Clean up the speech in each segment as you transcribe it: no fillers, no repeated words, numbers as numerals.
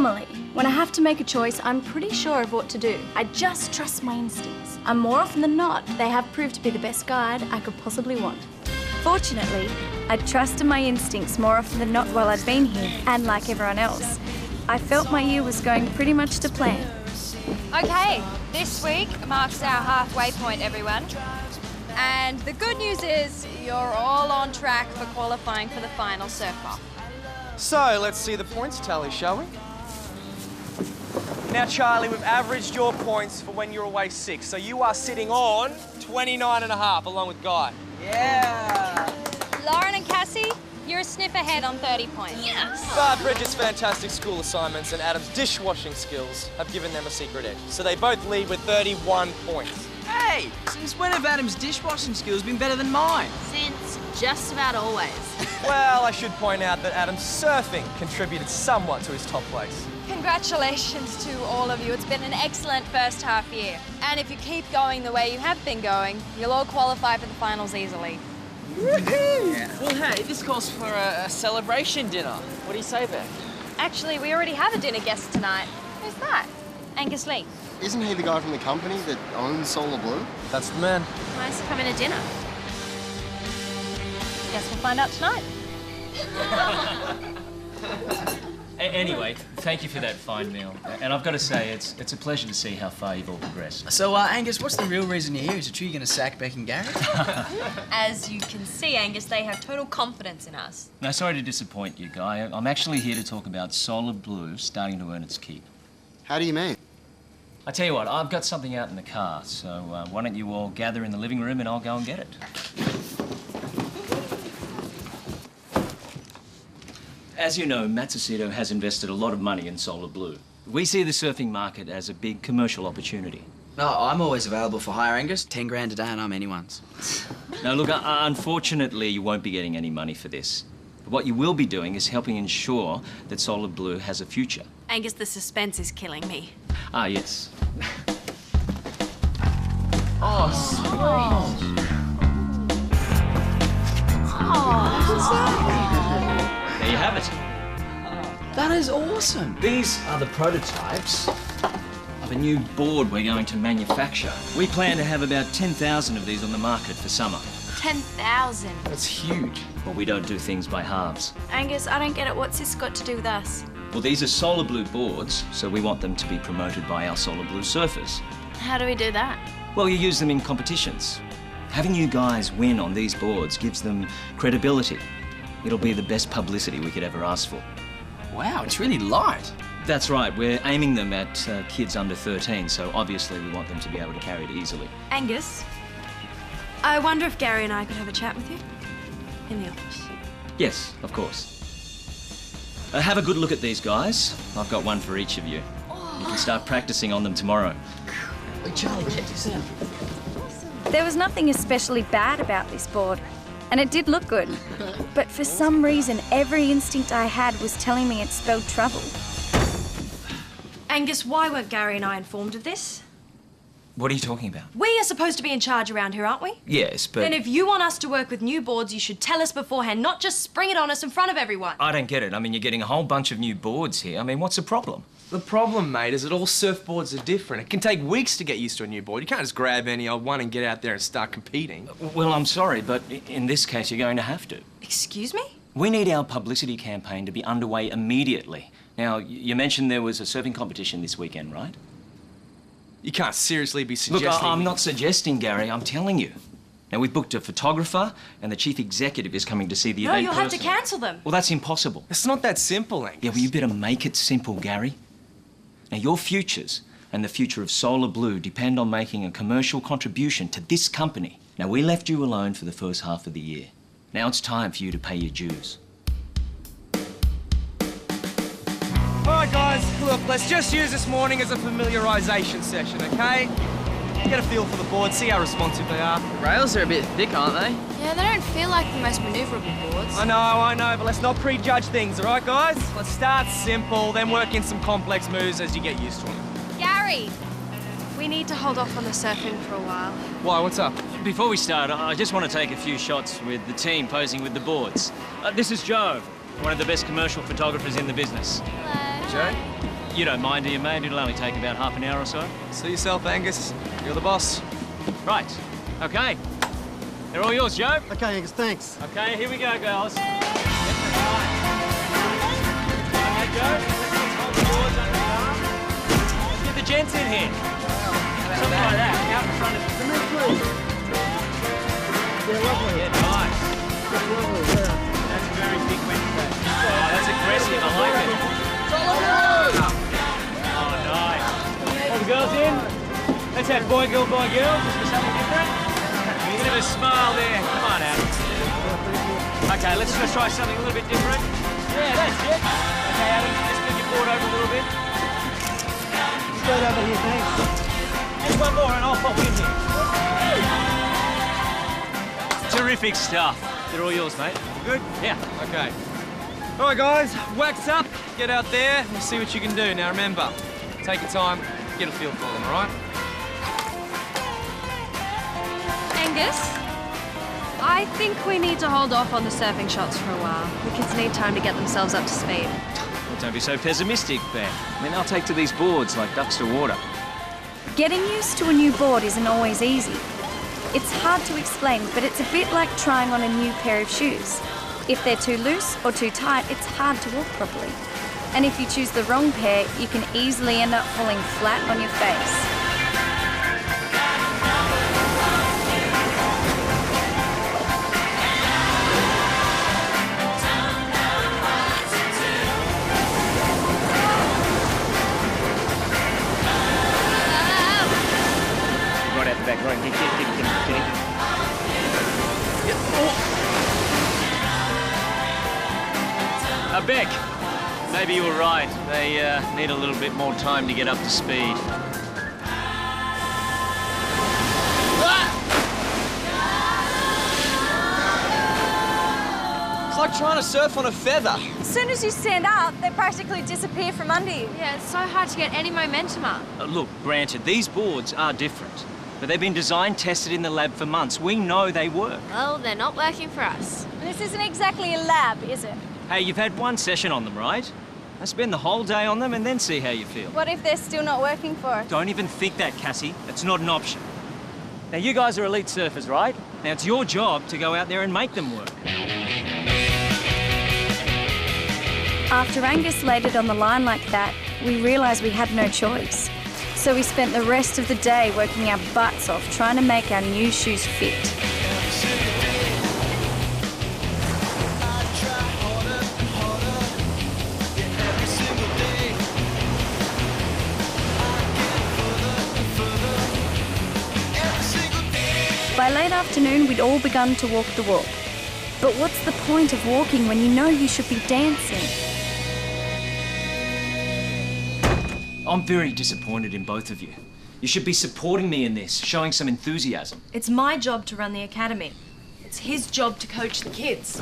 Normally, when I have to make a choice, I'm pretty sure of what to do. I just trust my instincts. And more often than not, they have proved to be the best guide I could possibly want. Fortunately, I trusted my instincts more often than not while I'd been here, and like everyone else, I felt my year was going pretty much to plan. Okay, this week marks our halfway point, everyone. And the good news is you're all on track for qualifying for the final surf-off. So, let's see the points tally, shall we? Now, Charlie, we've averaged your points for when you're away 6, so you are sitting on 29.5 along with Guy. Yeah! Lauren and Cassie, you're a sniff ahead on 30 points. Yes! But Bridget's fantastic school assignments and Adam's dishwashing skills have given them a secret edge, so they both lead with 31 points. Hey! Since when have Adam's dishwashing skills been better than mine? Since just about always. Well, I should point out that Adam's surfing contributed somewhat to his top place. Congratulations to all of you. It's been an excellent first half year. And if you keep going the way you have been going, you'll all qualify for the finals easily. Yeah. Well, hey, this calls for a celebration dinner. What do you say, Beth? Actually, we already have a dinner guest tonight. Who's that? Angus Lee. Isn't he the guy from the company that owns Solar Blue? That's the man. Nice to come in to dinner. Guess we'll find out tonight. Anyway, thank you for that fine meal. And I've got to say, it's a pleasure to see how far you've all progressed. So, Angus, what's the real reason you're here? Is it true you're going to sack Beck and Gary? As you can see, Angus, they have total confidence in us. No, sorry to disappoint you, Guy. I'm actually here to talk about Solar Blue starting to earn its keep. How do you mean? I tell you what, I've got something out in the car, so why don't you all gather in the living room and I'll go and get it. As you know, Matsushita has invested a lot of money in Solar Blue. We see the surfing market as a big commercial opportunity. No, I'm always available for hire, Angus. 10 grand a day and I'm anyone's. Now, look, unfortunately, you won't be getting any money for this. What you will be doing is helping ensure that Solar Blue has a future. Angus, the suspense is killing me. Ah, yes. Oh, sweet. There you have it. That is awesome. These are the prototypes of a new board we're going to manufacture. We plan to have about 10,000 of these on the market for summer. 10,000. That's huge. Well, we don't do things by halves. Angus, I don't get it. What's this got to do with us? Well, these are Solar Blue boards, so we want them to be promoted by our Solar Blue surfers. How do we do that? Well, you use them in competitions. Having you guys win on these boards gives them credibility. It'll be the best publicity we could ever ask for. Wow, it's really light. That's right, we're aiming them at kids under 13, so obviously we want them to be able to carry it easily. Angus, I wonder if Gary and I could have a chat with you in the office. Yes, of course. Have a good look at these guys. I've got one for each of you. You can start practicing on them tomorrow. Hey, Charlie, check this out. There was nothing especially bad about this board, and it did look good. But for some reason, every instinct I had was telling me it spelled trouble. Angus, why weren't Gary and I informed of this? What are you talking about? We are supposed to be in charge around here, aren't we? Yes, but... Then if you want us to work with new boards, you should tell us beforehand, not just spring it on us in front of everyone. I don't get it. I mean, you're getting a whole bunch of new boards here. I mean, what's the problem? The problem, mate, is that all surfboards are different. It can take weeks to get used to a new board. You can't just grab any old one and get out there and start competing. Well, I'm sorry, but in this case, you're going to have to. Excuse me? We need our publicity campaign to be underway immediately. Now, you mentioned there was a surfing competition this weekend, right? You can't seriously be suggesting... Look, I'm not suggesting, Gary. I'm telling you. Now, we've booked a photographer, and the chief executive is coming to see the event No, you'll have to personally. cancel them. Well, that's impossible. It's not that simple, Angus. Yeah, well, you better make it simple, Gary. Now, your futures and the future of Solar Blue depend on making a commercial contribution to this company. Now, we left you alone for the first half of the year. Now it's time for you to pay your dues. All right, guys, look, let's just use this morning as a familiarisation session, OK? Get a feel for the board, see how responsive they are. The rails are a bit thick, aren't they? Yeah, they don't feel like the most manoeuvrable boards. I know, but let's not prejudge things, all right, guys? Let's start simple, then work in some complex moves as you get used to them. Gary, we need to hold off on the surfing for a while. Why, what's up? Before we start, I just want to take a few shots with the team posing with the boards. This is Joe, one of the best commercial photographers in the business. Hello. Joe. You don't mind, do you, mate? It'll only take about half an hour or so. See yourself, Angus. You're the boss. Right. Okay. They're all yours, Joe. Okay, Angus, thanks. Okay, here we go, girls. Get Joe. Hold the boards under the arm. Get the gents in here. Something like that. Out in front of you. Yeah, nice. That's very big Wednesday. Oh, that's aggressive. I like it. Oh, nice. All the girls in. Let's have boy, girl, just for something different. A bit of a smile there. Come on, Adam. Okay, let's try something a little bit different. Yeah, that's it. Okay, Adam, just move your board over a little bit. Straight over here, thanks. Just one more and I'll pop in here. Terrific stuff. They're all yours, mate. Good? Yeah. Okay. All right, guys, wax up, get out there, and see what you can do. Now, remember, take your time, get a feel for them, all right? Angus, I think we need to hold off on the surfing shots for a while. The kids need time to get themselves up to speed. Well, don't be so pessimistic, Ben. I mean, they'll take to these boards like ducks to water. Getting used to a new board isn't always easy. It's hard to explain, but it's a bit like trying on a new pair of shoes. If they're too loose or too tight, it's hard to walk properly. And if you choose the wrong pair, you can easily end up falling flat on your face. Right out the back, right, get. Beck, maybe you were right. They need a little bit more time to get up to speed. It's like trying to surf on a feather. As soon as you stand up, they practically disappear from under you. Yeah, it's so hard to get any momentum up. Look, granted, these boards are different, but they've been designed, tested in the lab for months. We know they work. Well, they're not working for us. This isn't exactly a lab, is it? Hey, you've had one session on them, right? I spend the whole day on them and then see how you feel. What if they're still not working for us? Don't even think that, Cassie. It's not an option. Now, you guys are elite surfers, right? Now, it's your job to go out there and make them work. After Angus laid it on the line like that, we realised we had no choice. So we spent the rest of the day working our butts off trying to make our new shoes fit. By late afternoon, we'd all begun to walk the walk. But what's the point of walking when you know you should be dancing? I'm very disappointed in both of you. You should be supporting me in this, showing some enthusiasm. It's my job to run the academy. It's his job to coach the kids.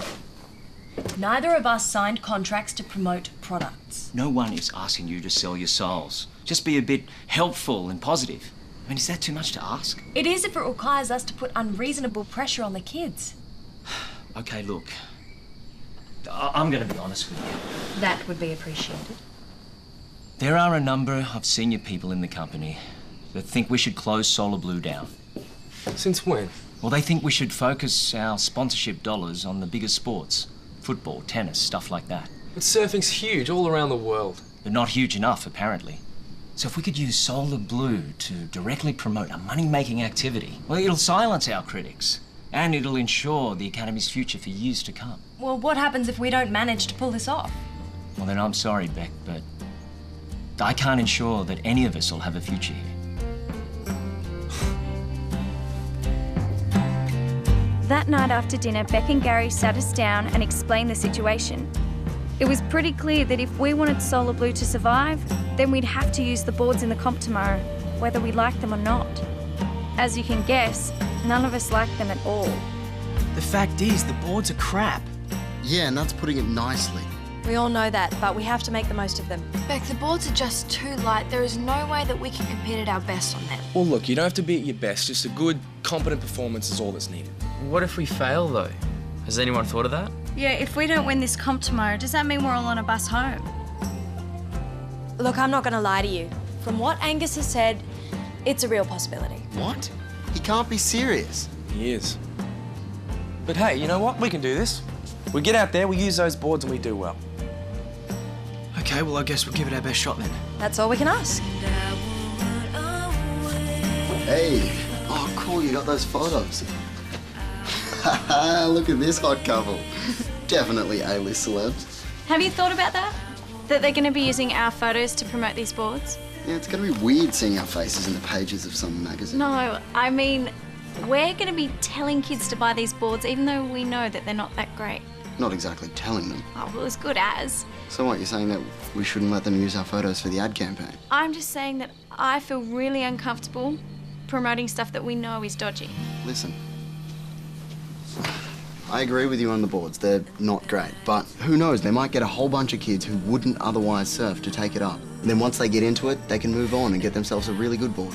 Neither of us signed contracts to promote products. No one is asking you to sell your souls. Just be a bit helpful and positive. I mean, is that too much to ask? It is if it requires us to put unreasonable pressure on the kids. Okay, look. I'm going to be honest with you. That would be appreciated. There are a number of senior people in the company that think we should close Solar Blue down. Since when? Well, they think we should focus our sponsorship dollars on the bigger sports. Football, tennis, stuff like that. But surfing's huge all around the world. But not huge enough, apparently. So if we could use Solar Blue to directly promote a money-making activity, well, it'll silence our critics. And it'll ensure the Academy's future for years to come. Well, what happens if we don't manage to pull this off? Well, then I'm sorry, Beck, but I can't ensure that any of us will have a future here. That night after dinner, Beck and Gary sat us down and explained the situation. It was pretty clear that if we wanted Solar Blue to survive, then we'd have to use the boards in the comp tomorrow, whether we liked them or not. As you can guess, none of us liked them at all. The fact is, the boards are crap. Yeah, and that's putting it nicely. We all know that, but we have to make the most of them. Beck, the boards are just too light. There is no way that we can compete at our best on them. Well, look, you don't have to be at your best. Just a good, competent performance is all that's needed. What if we fail, though? Has anyone thought of that? Yeah, if we don't win this comp tomorrow, does that mean we're all on a bus home? Look, I'm not going to lie to you. From what Angus has said, it's a real possibility. What? He can't be serious. He is. But hey, you know what? We can do this. We get out there, we use those boards, and we do well. Okay, well, I guess we'll give it our best shot then. That's all we can ask. Hey. Oh, cool, you got those photos. Look at this hot couple. Definitely A-list celebs. Have you thought about that? That they're going to be using our photos to promote these boards? Yeah, it's going to be weird seeing our faces in the pages of some magazine. No, I mean, we're going to be telling kids to buy these boards even though we know that they're not that great. Not exactly telling them. Oh, well, as good as. So what, you're saying that we shouldn't let them use our photos for the ad campaign? I'm just saying that I feel really uncomfortable promoting stuff that we know is dodgy. Listen, I agree with you on the boards. They're not great. But who knows, they might get a whole bunch of kids who wouldn't otherwise surf to take it up. And then once they get into it, they can move on and get themselves a really good board.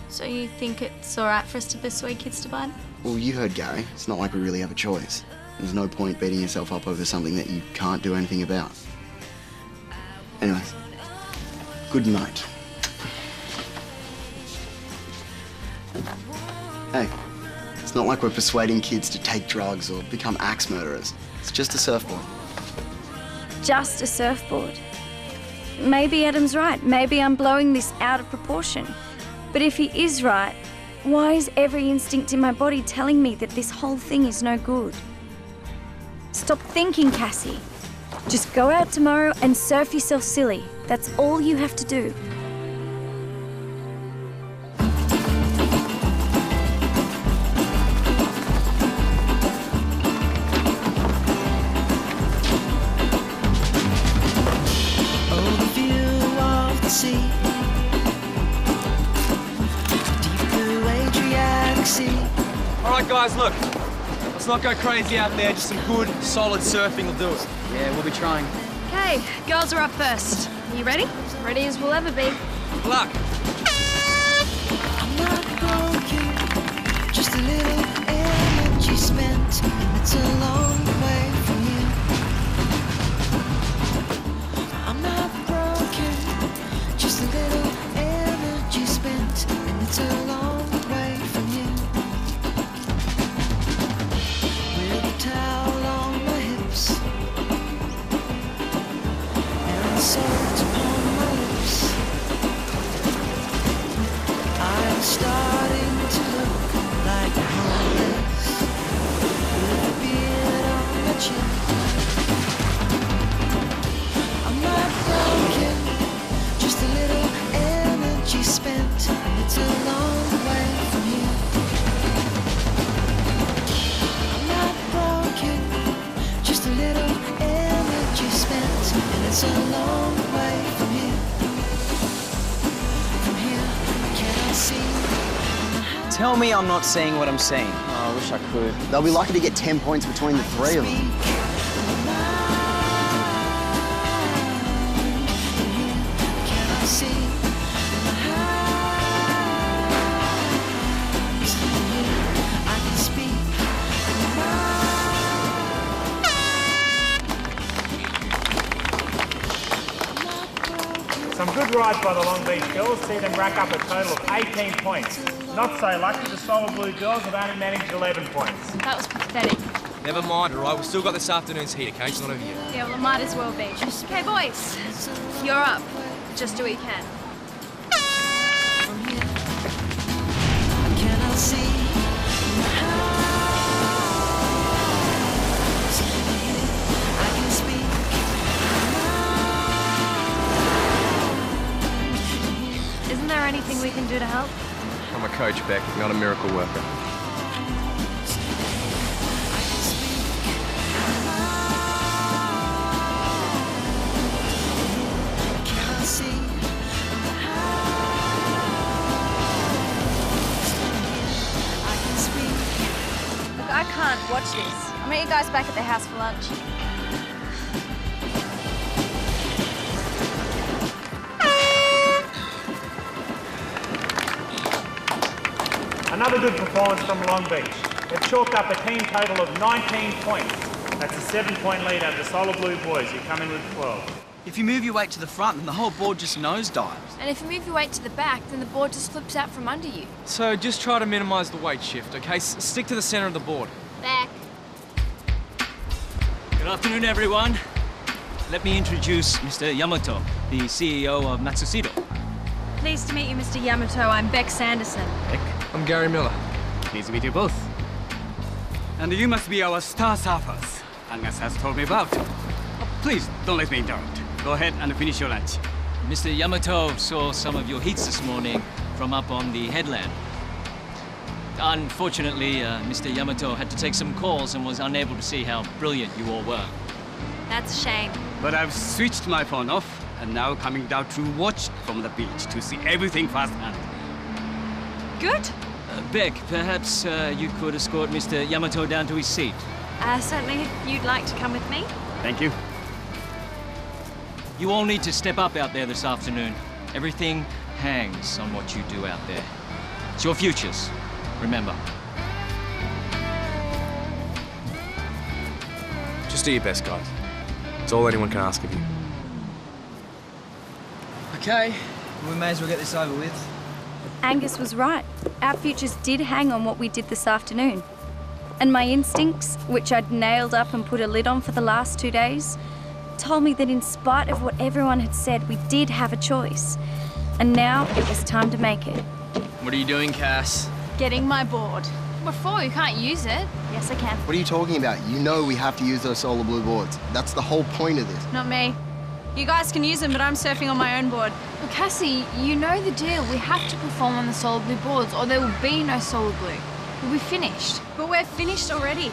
So you think it's all right for us to persuade kids to buy them? Well, you heard Gary. It's not like we really have a choice. There's no point beating yourself up over something that you can't do anything about. Anyways, good night. Hey, it's not like we're persuading kids to take drugs or become axe murderers. It's just a surfboard. Just a surfboard. Maybe Adam's right. Maybe I'm blowing this out of proportion. But if he is right, why is every instinct in my body telling me that this whole thing is no good? Stop thinking, Cassie. Just go out tomorrow and surf yourself silly. That's all you have to do. All right, guys, look. Let's not go crazy out there. Just some good, solid surfing will do it. Yeah, we'll be trying. Okay, girls are up first. You ready? Ready as we'll ever be. Good luck. I'm not broken, just a little energy spent, and it's a long way from you. I'm not broken, just a little energy spent, and it's a long way from you. With a towel on my hips, and salt upon my lips, I'm starting to look like homeless, with a beard on my chin. I'm not broken, just a little energy spent. It's a long way from here. I'm not broken, just a little energy spent, and it's a long way from here. From here, can I see? Tell me I'm not seeing what I'm seeing. Oh, I wish I could. They'll be lucky to get 10 points between the three of them. Can I see? I can speak. Some good rides by the Long Beach girls see them rack up a total of 18 points. Not so lucky, the Solar Blue girls have only managed 11 points. That was pathetic. Never mind, all right? We've still got this afternoon's heat, okay? It's not over yet. Yeah, well, it might as well be. Okay, boys, you're up. Just do what you can. Can I see? I can speak. Isn't there anything we can do to help? I'm a coach, Beck, not a miracle worker. Can I see? I can speak. Look, I can't watch this. I'll meet you guys back at the house for lunch. Another good performance from Long Beach. They've chalked up a team total of 19 points. That's a 7-point lead over the Solar Blue boys, who come in with 12. If you move your weight to the front, then the whole board just nosedives. And if you move your weight to the back, then the board just flips out from under you. So just try to minimise the weight shift, okay? Stick to the centre of the board. Back. Good afternoon, everyone. Let me introduce Mr. Yamato, the CEO of Matsushiro. Pleased to meet you, Mr. Yamato. I'm Beck Sanderson. I'm Gary Miller. Pleased to meet you both. And you must be our star surfers, Angus has told me about. Oh, please, don't let me interrupt. Go ahead and finish your lunch. Mr. Yamato saw some of your heats this morning from up on the headland. Unfortunately, Mr. Yamato had to take some calls and was unable to see how brilliant you all were. That's a shame. But I've switched my phone off and now coming down to watch from the beach to see everything firsthand. Good. Beck, perhaps you could escort Mr. Yamato down to his seat. Certainly, if you'd like to come with me. Thank you. You all need to step up out there this afternoon. Everything hangs on what you do out there. It's your futures, remember. Just do your best, guys. It's all anyone can ask of you. Okay, we may as well get this over with. Angus was right. Our futures did hang on what we did this afternoon. And my instincts, which I'd nailed up and put a lid on for the last 2 days, told me that in spite of what everyone had said, we did have a choice. And now it was time to make it. What are you doing, Cass? Getting my board. Before, you can't use it. Yes, I can. What are you talking about? You know we have to use those solar blue boards. That's the whole point of this. Not me. You guys can use them, but I'm surfing on my own board. Well, Cassie, you know the deal. We have to perform on the solar blue boards or there will be no solar blue. We'll be finished. But we're finished already.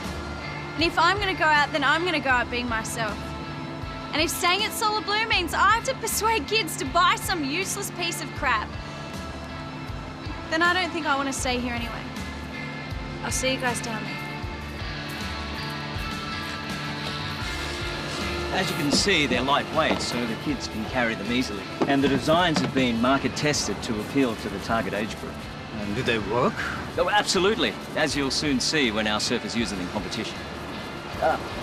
And if I'm going to go out, then I'm going to go out being myself. And if staying at Solar Blue means I have to persuade kids to buy some useless piece of crap, then I don't think I want to stay here anyway. I'll see you guys down there. As you can see, they're lightweight, so the kids can carry them easily. And the designs have been market tested to appeal to the target age group. And do they work? Oh, absolutely, as you'll soon see when our surfers use them in competition.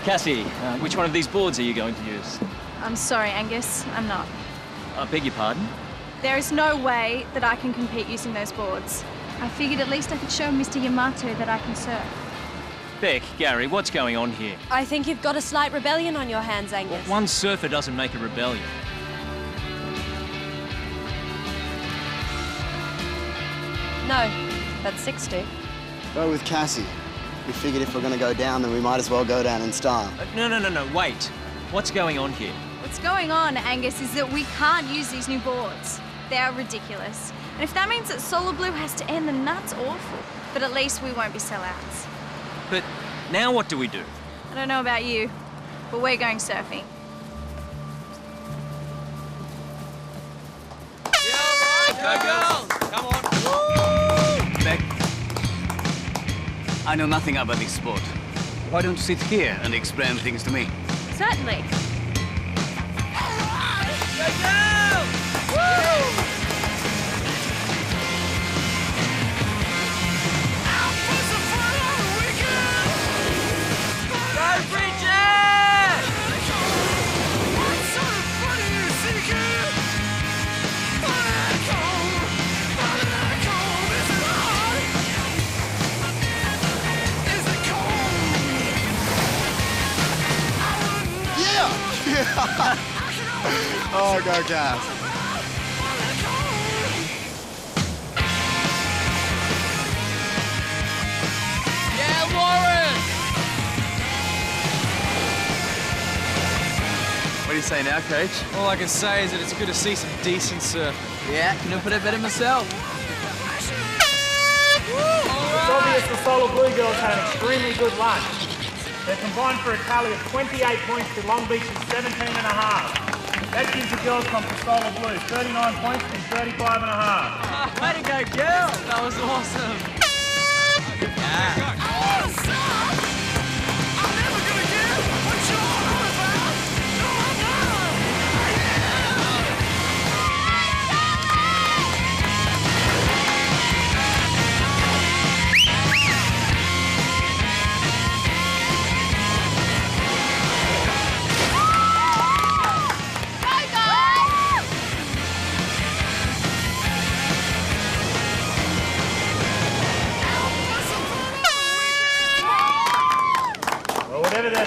Cassie, which one of these boards are you going to use? I'm sorry, Angus. I'm not. I beg your pardon? There is no way that I can compete using those boards. I figured at least I could show Mr. Yamato that I can surf. Beck, Gary, what's going on here? I think you've got a slight rebellion on your hands, Angus. One surfer doesn't make a rebellion. No, that's 60. Go with Cassie. We figured if we're going to go down, then we might as well go down in style. No, wait. What's going on here? What's going on, Angus, is that we can't use these new boards. They are ridiculous. And if that means that Solar Blue has to end, then that's awful. But at least we won't be sellouts. But now what do we do? I don't know about you, but we're going surfing. Go girls! Come on! Beck, I know nothing about this sport. Why don't you sit here and explain things to me? Certainly. Go girls! Woo! Go Bridget! Oh, go Cass. Yeah, Lauren! What do you say now, Coach? All I can say is that it's good to see some decent surf. Yeah, couldn't have put it better myself. It's obvious the Solar Blue girls had an extremely good lunch. They combined for a tally of 28 points to Long Beach's 17 and a half. That gives the girls comp to Solar Blue 39 points and 35 and a half. Way to go, girls! That was awesome. Go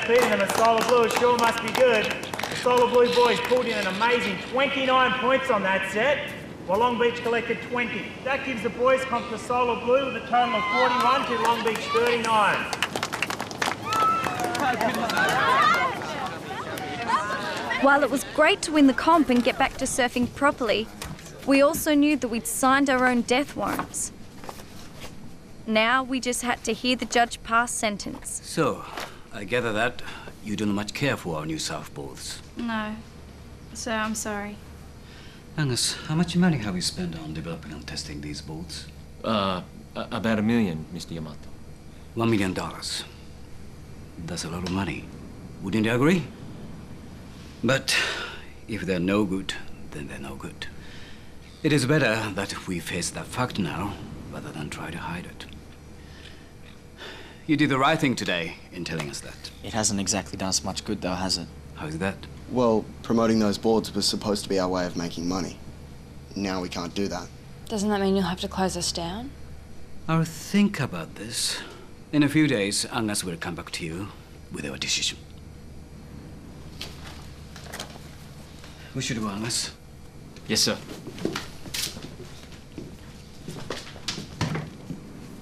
that beating them at Solar Blue sure must be good. The Solar Blue boys pulled in an amazing 29 points on that set, while Long Beach collected 20. That gives the boys comp to Solar Blue with a total of 41 to Long Beach 39. While it was great to win the comp and get back to surfing properly, we also knew that we'd signed our own death warrants. Now we just had to hear the judge pass sentence. So, I gather that you don't much care for our new surfboards. No. So I'm sorry. Angus, how much money have you spent on developing and testing these boards? About $1 million, Mr. Yamato. $1 million. That's a lot of money. Wouldn't you agree? But if they're no good, then they're no good. It is better that we face that fact now, rather than try to hide it. You did the right thing today in telling us that. It hasn't exactly done us much good, though, has it? How is that? Well, promoting those boards was supposed to be our way of making money. Now we can't do that. Doesn't that mean you'll have to close us down? I'll think about this. In a few days, Angus will come back to you with our decision. We should go, Angus. Yes, sir.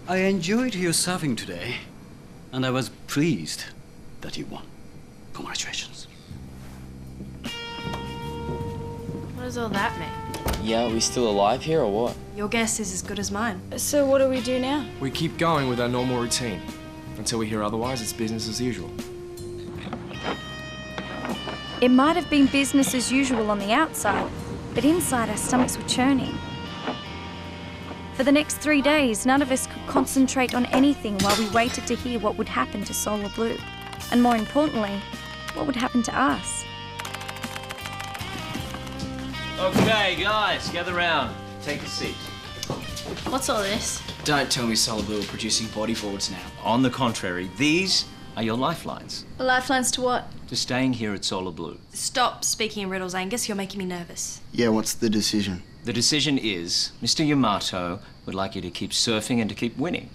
I enjoyed your surfing today, and I was pleased that you won. Congratulations. What does all that mean? Yeah, are we still alive here or what? Your guess is as good as mine. So what do we do now? We keep going with our normal routine. Until we hear otherwise, it's business as usual. It might have been business as usual on the outside, but inside our stomachs were churning. For the next 3 days, none of us could concentrate on anything while we waited to hear what would happen to Solar Blue. And more importantly, what would happen to us. Okay, guys, gather round. Take a seat. What's all this? Don't tell me Solar Blue are producing bodyboards now. On the contrary, these are your lifelines Lifelines to what? to staying here at Solar Blue. Stop speaking in riddles, Angus. You're making me nervous. Yeah, what's the decision? The decision is Mr. Yamato would like you to keep surfing and to keep winning.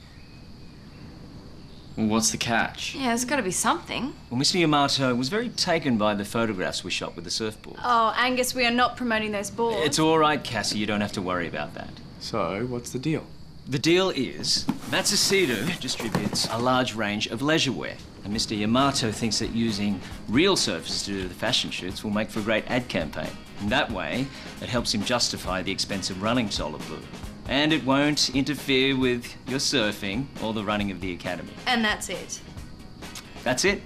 What's the catch? Yeah, there's got to be something. Well, Mr. Yamato was very taken by the photographs we shot with the surfboard. Oh, Angus, we are not promoting those boards. It's all right, Cassie. You don't have to worry about that. So, what's the deal? The deal is Matsushita distributes a large range of leisure wear, and Mr. Yamato thinks that using real surfers to do the fashion shoots will make for a great ad campaign. And that way, it helps him justify the expense of running Solar Blue. And it won't interfere with your surfing or the running of the academy. And that's it. That's it.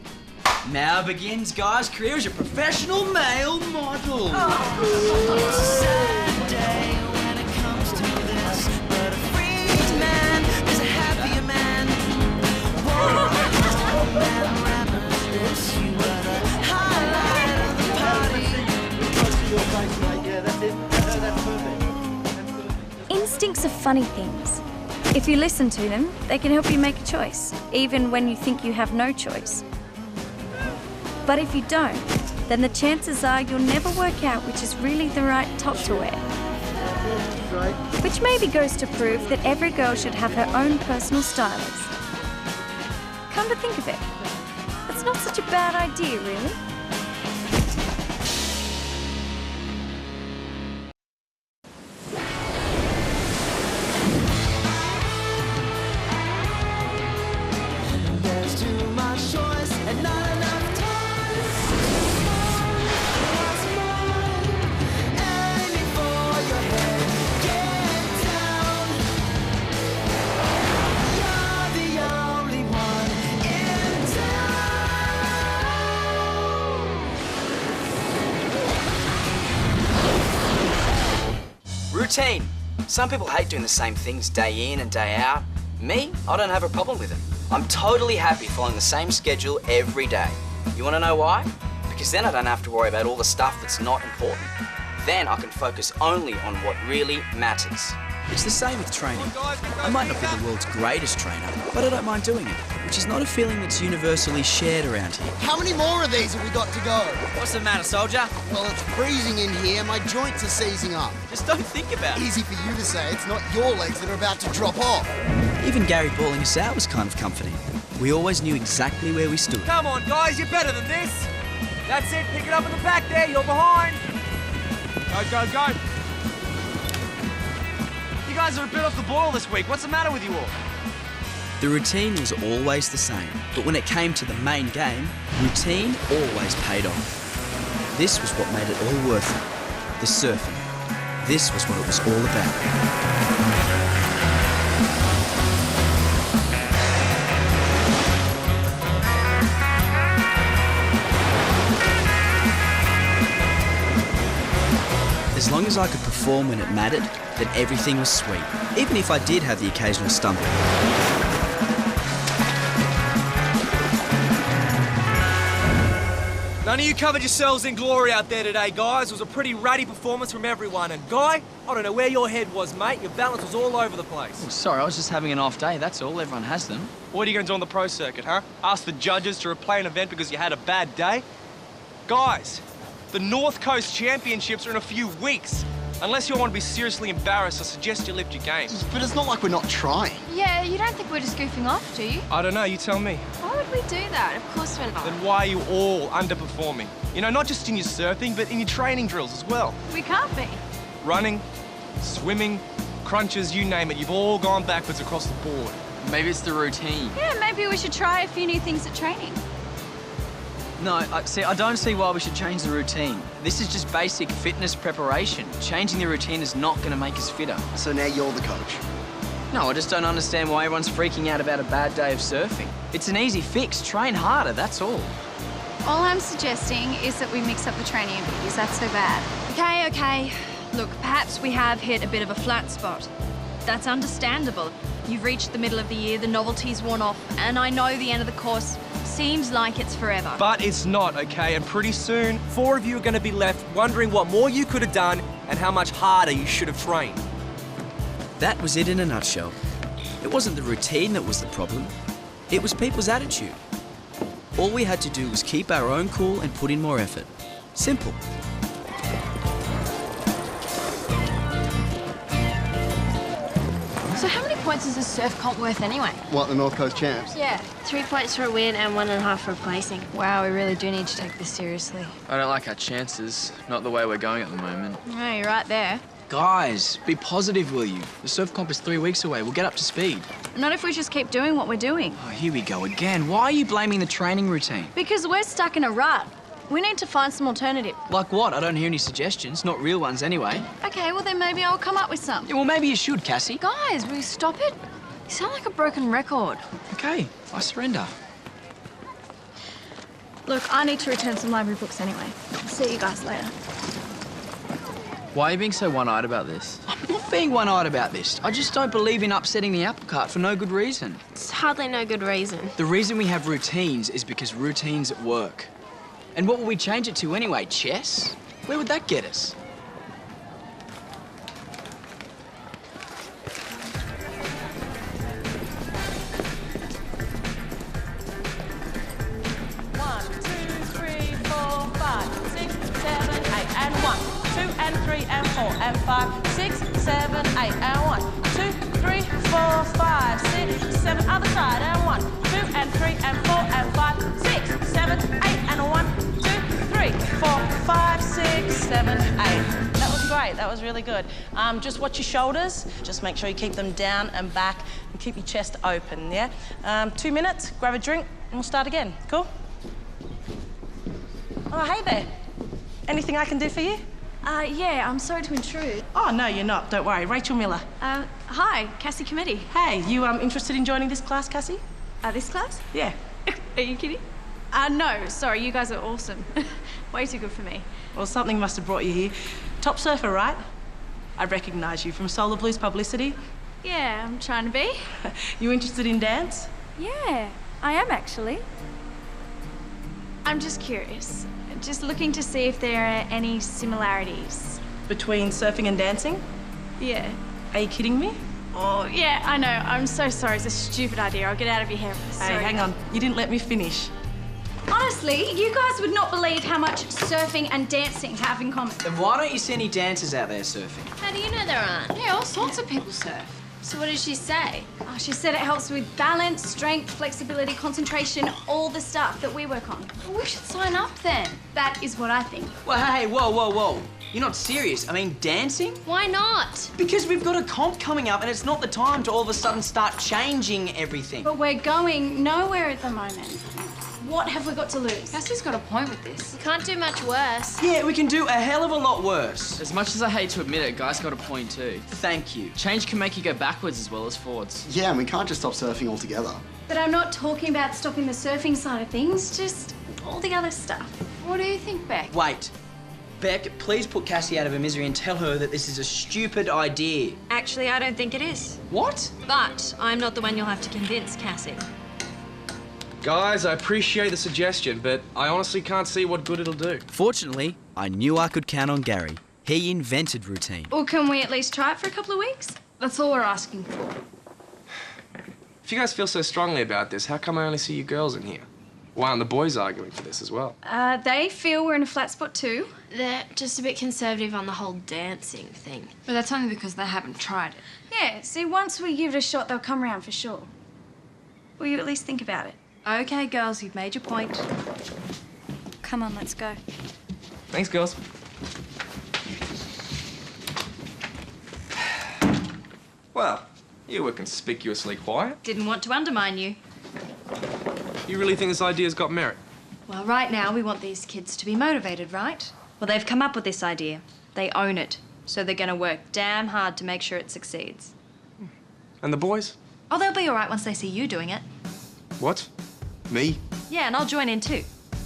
Now begins Guy's career as a professional male model. It's a sad day when it comes to this, but a freed man is a happier man. Whoa, man, rappers, this you were the highlight of the party. Instincts are funny things. If you listen to them, they can help you make a choice, even when you think you have no choice. But if you don't, then the chances are you'll never work out which is really the right top to wear. Which maybe goes to prove that every girl should have her own personal stylist. Come to think of it, it's not such a bad idea, really. There's too much choice and not enough time. What's more? Aiming for your head, get down. You're the only one in town. Routine. Some people hate doing the same things day in and day out. Me, I don't have a problem with it. I'm totally happy following the same schedule every day. You want to know why? Because then I don't have to worry about all the stuff that's not important. Then I can focus only on what really matters. It's the same with training. I might not be the world's greatest trainer, but I don't mind doing it, which is not a feeling that's universally shared around here. How many more of these have we got to go? What's the matter, soldier? Well, it's freezing in here. My joints are seizing up. Just don't think about it. Easy for you to say. It's not your legs that are about to drop off. Even Gary bawling us out was kind of comforting. We always knew exactly where we stood. Come on, guys, you're better than this. That's it, pick it up in the back there, you're behind. Go, go, go. You guys are a bit off the boil this week. What's the matter with you all? The routine was always the same, but when it came to the main game, routine always paid off. This was what made it all worth it. The surfing. This was what it was all about. As long as I could perform when it mattered, then everything was sweet, even if I did have the occasional stumble. None of you covered yourselves in glory out there today, guys. It was a pretty ratty performance from everyone. And Guy, I don't know where your head was, mate. Your balance was all over the place. Oh, sorry, I was just having an off day, that's all. Everyone has them. What are you going to do on the pro circuit, huh? Ask the judges to replay an event because you had a bad day? Guys, the North Coast Championships are in a few weeks. Unless you want to be seriously embarrassed, I suggest you lift your game. But it's not like we're not trying. Yeah, you don't think we're just goofing off, do you? I don't know, you tell me. Why would we do that? Of course we're not. Then why are you all underperforming? You know, not just in your surfing, but in your training drills as well. We can't be. Running, swimming, crunches, you name it. You've all gone backwards across the board. Maybe it's the routine. Yeah, maybe we should try a few new things at training. No, I don't see why we should change the routine. This is just basic fitness preparation. Changing the routine is not going to make us fitter. So now you're the coach. No, I just don't understand why everyone's freaking out about a bad day of surfing. It's an easy fix. Train harder, that's all. All I'm suggesting is that we mix up the training a bit. Is that so bad? Okay. Look, perhaps we have hit a bit of a flat spot. That's understandable. You've reached the middle of the year, the novelty's worn off, and I know the end of the course seems like it's forever. But it's not, okay? And pretty soon, 4 of you are going to be left wondering what more you could have done and how much harder you should have trained. That was it in a nutshell. It wasn't the routine that was the problem. It was people's attitude. All we had to do was keep our own cool and put in more effort. Simple. So how many points is a surf comp worth anyway? What, the North Coast Champs? Yeah. 3 points for a win and 1.5 for a placing. Wow, we really do need to take this seriously. I don't like our chances. Not the way we're going at the moment. No, you're right there. Guys, be positive, will you? The surf comp is 3 weeks away. We'll get up to speed. Not if we just keep doing what we're doing. Oh, here we go again. Why are you blaming the training routine? Because we're stuck in a rut. We need to find some alternative. Like what? I don't hear any suggestions. Not real ones, anyway. Okay, well then maybe I'll come up with some. Yeah, well, maybe you should, Cassie. Guys, will you stop it? You sound like a broken record. Okay, I surrender. Look, I need to return some library books anyway. See you guys later. Why are you being so one-eyed about this? I'm not being one-eyed about this. I just don't believe in upsetting the apple cart for no good reason. It's hardly no good reason. The reason we have routines is because routines work. And what will we change it to anyway? Chess? Where would that get us? And 1, 2 and 3 and 4 and 5, 6, 7, 8 and 1, 2, 3, 4, 5, 6, 7, other side and 1, 2 and 3 and 4 and 5, 6, 7, 8 and 1, 2, 3, 4, 5, 6, 7, 8. That was great. That was really good. Just watch your shoulders. Just make sure you keep them down and back and keep your chest open. Yeah. 2 minutes. Grab a drink and we'll start again. Cool. Oh, hey there. Anything I can do for you? Yeah, I'm sorry to intrude. Oh, no, you're not. Don't worry. Rachel Miller. Hi, Cassie Committee. Hey, you interested in joining this class, Cassie? This class? Yeah. Are you kidding? No, sorry, you guys are awesome. Way too good for me. Well, something must have brought you here. Top surfer, right? I recognise you from Solar Blues publicity. Yeah, I'm trying to be. You interested in dance? Yeah, I am actually. I'm just curious. Just looking to see if there are any similarities. Between surfing and dancing? Yeah. Are you kidding me? Oh, yeah, I know. I'm so sorry. It's a stupid idea. I'll get out of your hair. Sorry. Hey, hang on. You didn't let me finish. Honestly, you guys would not believe how much surfing and dancing have in common. Then why don't you see any dancers out there surfing? How do you know there aren't? Yeah, all sorts of people surf. So what did she say? Oh, she said it helps with balance, strength, flexibility, concentration, all the stuff that we work on. Well, we should sign up then. That is what I think. Well, hey, whoa. You're not serious. I mean, dancing? Why not? Because we've got a comp coming up and it's not the time to all of a sudden start changing everything. But we're going nowhere at the moment. What have we got to lose? Cassie's got a point with this. You can't do much worse. Yeah, we can do a hell of a lot worse. As much as I hate to admit it, Guy's got a point too. Thank you. Change can make you go backwards as well as forwards. Yeah, and we can't just stop surfing altogether. But I'm not talking about stopping the surfing side of things, just all the other stuff. What do you think, Beck? Wait. Beck, please put Cassie out of her misery and tell her that this is a stupid idea. Actually, I don't think it is. What? But I'm not the one you'll have to convince, Cassie. Guys, I appreciate the suggestion, but I honestly can't see what good it'll do. Fortunately, I knew I could count on Gary. He invented routine. Or can we at least try it for a couple of weeks? That's all we're asking for. If you guys feel so strongly about this, how come I only see you girls in here? Why aren't the boys arguing for this as well? They feel we're in a flat spot too. They're just a bit conservative on the whole dancing thing. But that's only because they haven't tried it. Yeah, see, once we give it a shot, they'll come around for sure. Will you at least think about it? Okay, girls, you've made your point. Come on, let's go. Thanks, girls. Well, you were conspicuously quiet. Didn't want to undermine you. You really think this idea's got merit? Well, right now, we want these kids to be motivated, right? Well, they've come up with this idea. They own it. So they're gonna work damn hard to make sure it succeeds. And the boys? Oh, they'll be all right once they see you doing it. What? Me? Yeah, and I'll join in too.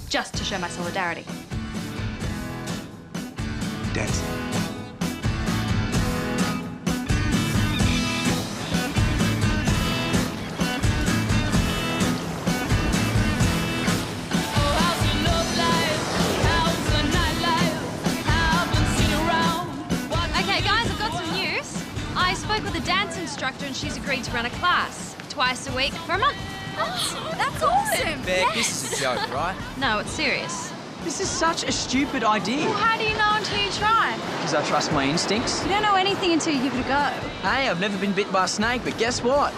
Just to show my solidarity. Dance. Okay, guys, I've got some news. I spoke with a dance instructor and she's agreed to run a class twice a week for a month. That's awesome! Beck, this is a joke, right? No, it's serious. This is such a stupid idea. Well, how do you know until you try? Because I trust my instincts. You don't know anything until you give it a go. Hey, I've never been bit by a snake, but guess what?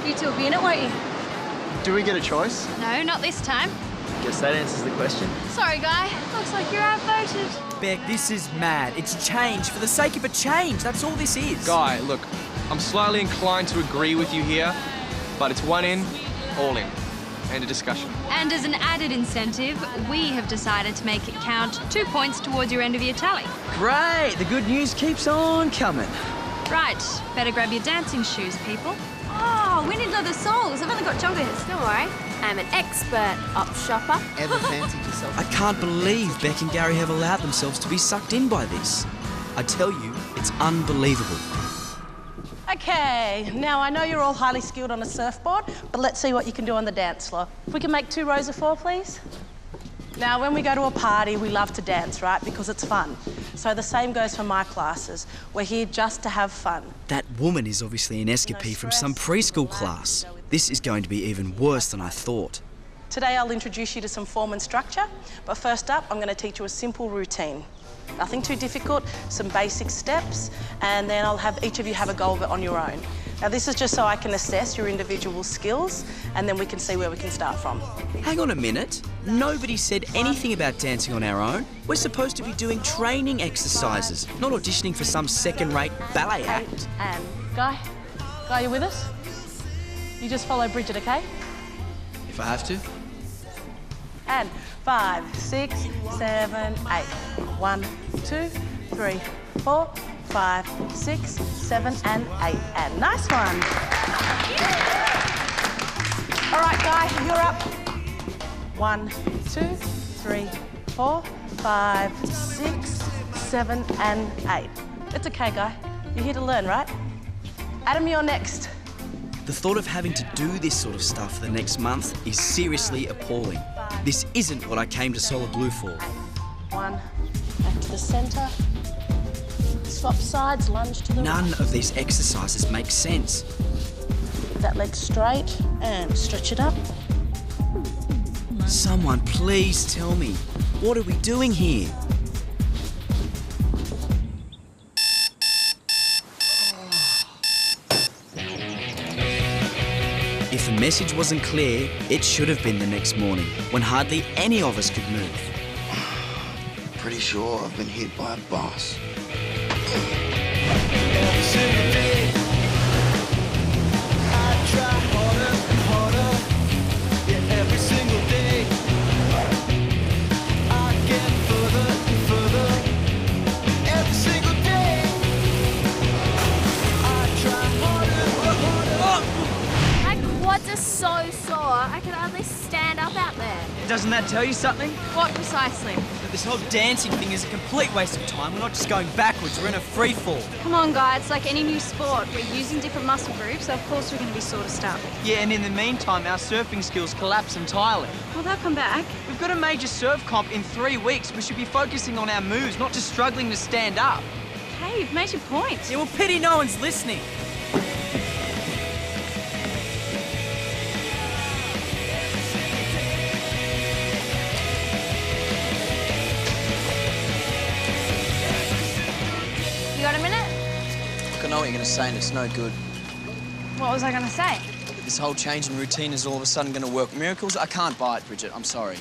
You two will be in it, won't you? Do we get a choice? No, not this time. Guess that answers the question. Sorry, Guy. Looks like you're outvoted. Beck, this is mad. It's change for the sake of a change. That's all this is. Guy, look, I'm slightly inclined to agree with you here, but it's one in, all in. End of discussion. And as an added incentive, we have decided to make it count 2 points towards your end of year tally. Great. The good news keeps on coming. Right, better grab your dancing shoes, people. Oh, we need leather soles. I've only got joggers. Don't worry, I'm an expert op shopper. Ever fancied yourself? I can't believe Beck and Gary have allowed themselves to be sucked in by this. I tell you, it's unbelievable. Okay, now I know you're all highly skilled on a surfboard, but let's see what you can do on the dance floor. If we can make 2 rows of 4, please. Now, when we go to a party, we love to dance, right? Because it's fun. So the same goes for my classes. We're here just to have fun. That woman is obviously an escapee from some preschool class. This is going to be even worse than I thought. Today, I'll introduce you to some form and structure, but first up, I'm going to teach you a simple routine. Nothing too difficult, some basic steps, and then I'll have each of you have a go of it on your own. Now, this is just so I can assess your individual skills, and then we can see where we can start from. Hang on a minute. Nobody said anything about dancing on our own. We're supposed to be doing training exercises, not auditioning for some second-rate ballet act. And Guy, you with us? You just follow Bridget, okay? If I have to. And 5, 6, 7, 8. 1, 2, 3, 4, 5, 6, 7, and 8. And nice one. All right, Guy, you're up. 1, 2, 3, 4, 5, 6, 7, and 8. It's okay, Guy. You're here to learn, right? Adam, you're next. The thought of having to do this sort of stuff for the next month is seriously appalling. This isn't what I came to Solid Blue for. 1, back to the centre. Swap sides, lunge to the None right. of these exercises make sense. Keep that leg straight and stretch it up. Someone please tell me, what are we doing here? If the message wasn't clear, it should have been the next morning, when hardly any of us could move. Pretty sure I've been hit by a bus. Every single day, I try harder and harder. Yeah, every single day, I get further and further. Every single day, I try harder and harder. My quads are so sore, I can hardly stand up out there. Doesn't that tell you something? What precisely? That this whole dancing thing is a complete waste of time. We're not just going backwards, we're in a free fall. Come on, guys, it's like any new sport. We're using different muscle groups, so of course we're going to be sore to start with. Yeah, and in the meantime, our surfing skills collapse entirely. Well, they'll come back. We've got a major surf comp in 3 weeks. We should be focusing on our moves, not just struggling to stand up. Hey, you've made your point. Yeah, well, pity no one's listening. You got a minute? Look, I know what you're going to say, and it's no good. What was I going to say? But this whole change in routine is all of a sudden going to work miracles. I can't buy it, Bridget. I'm sorry.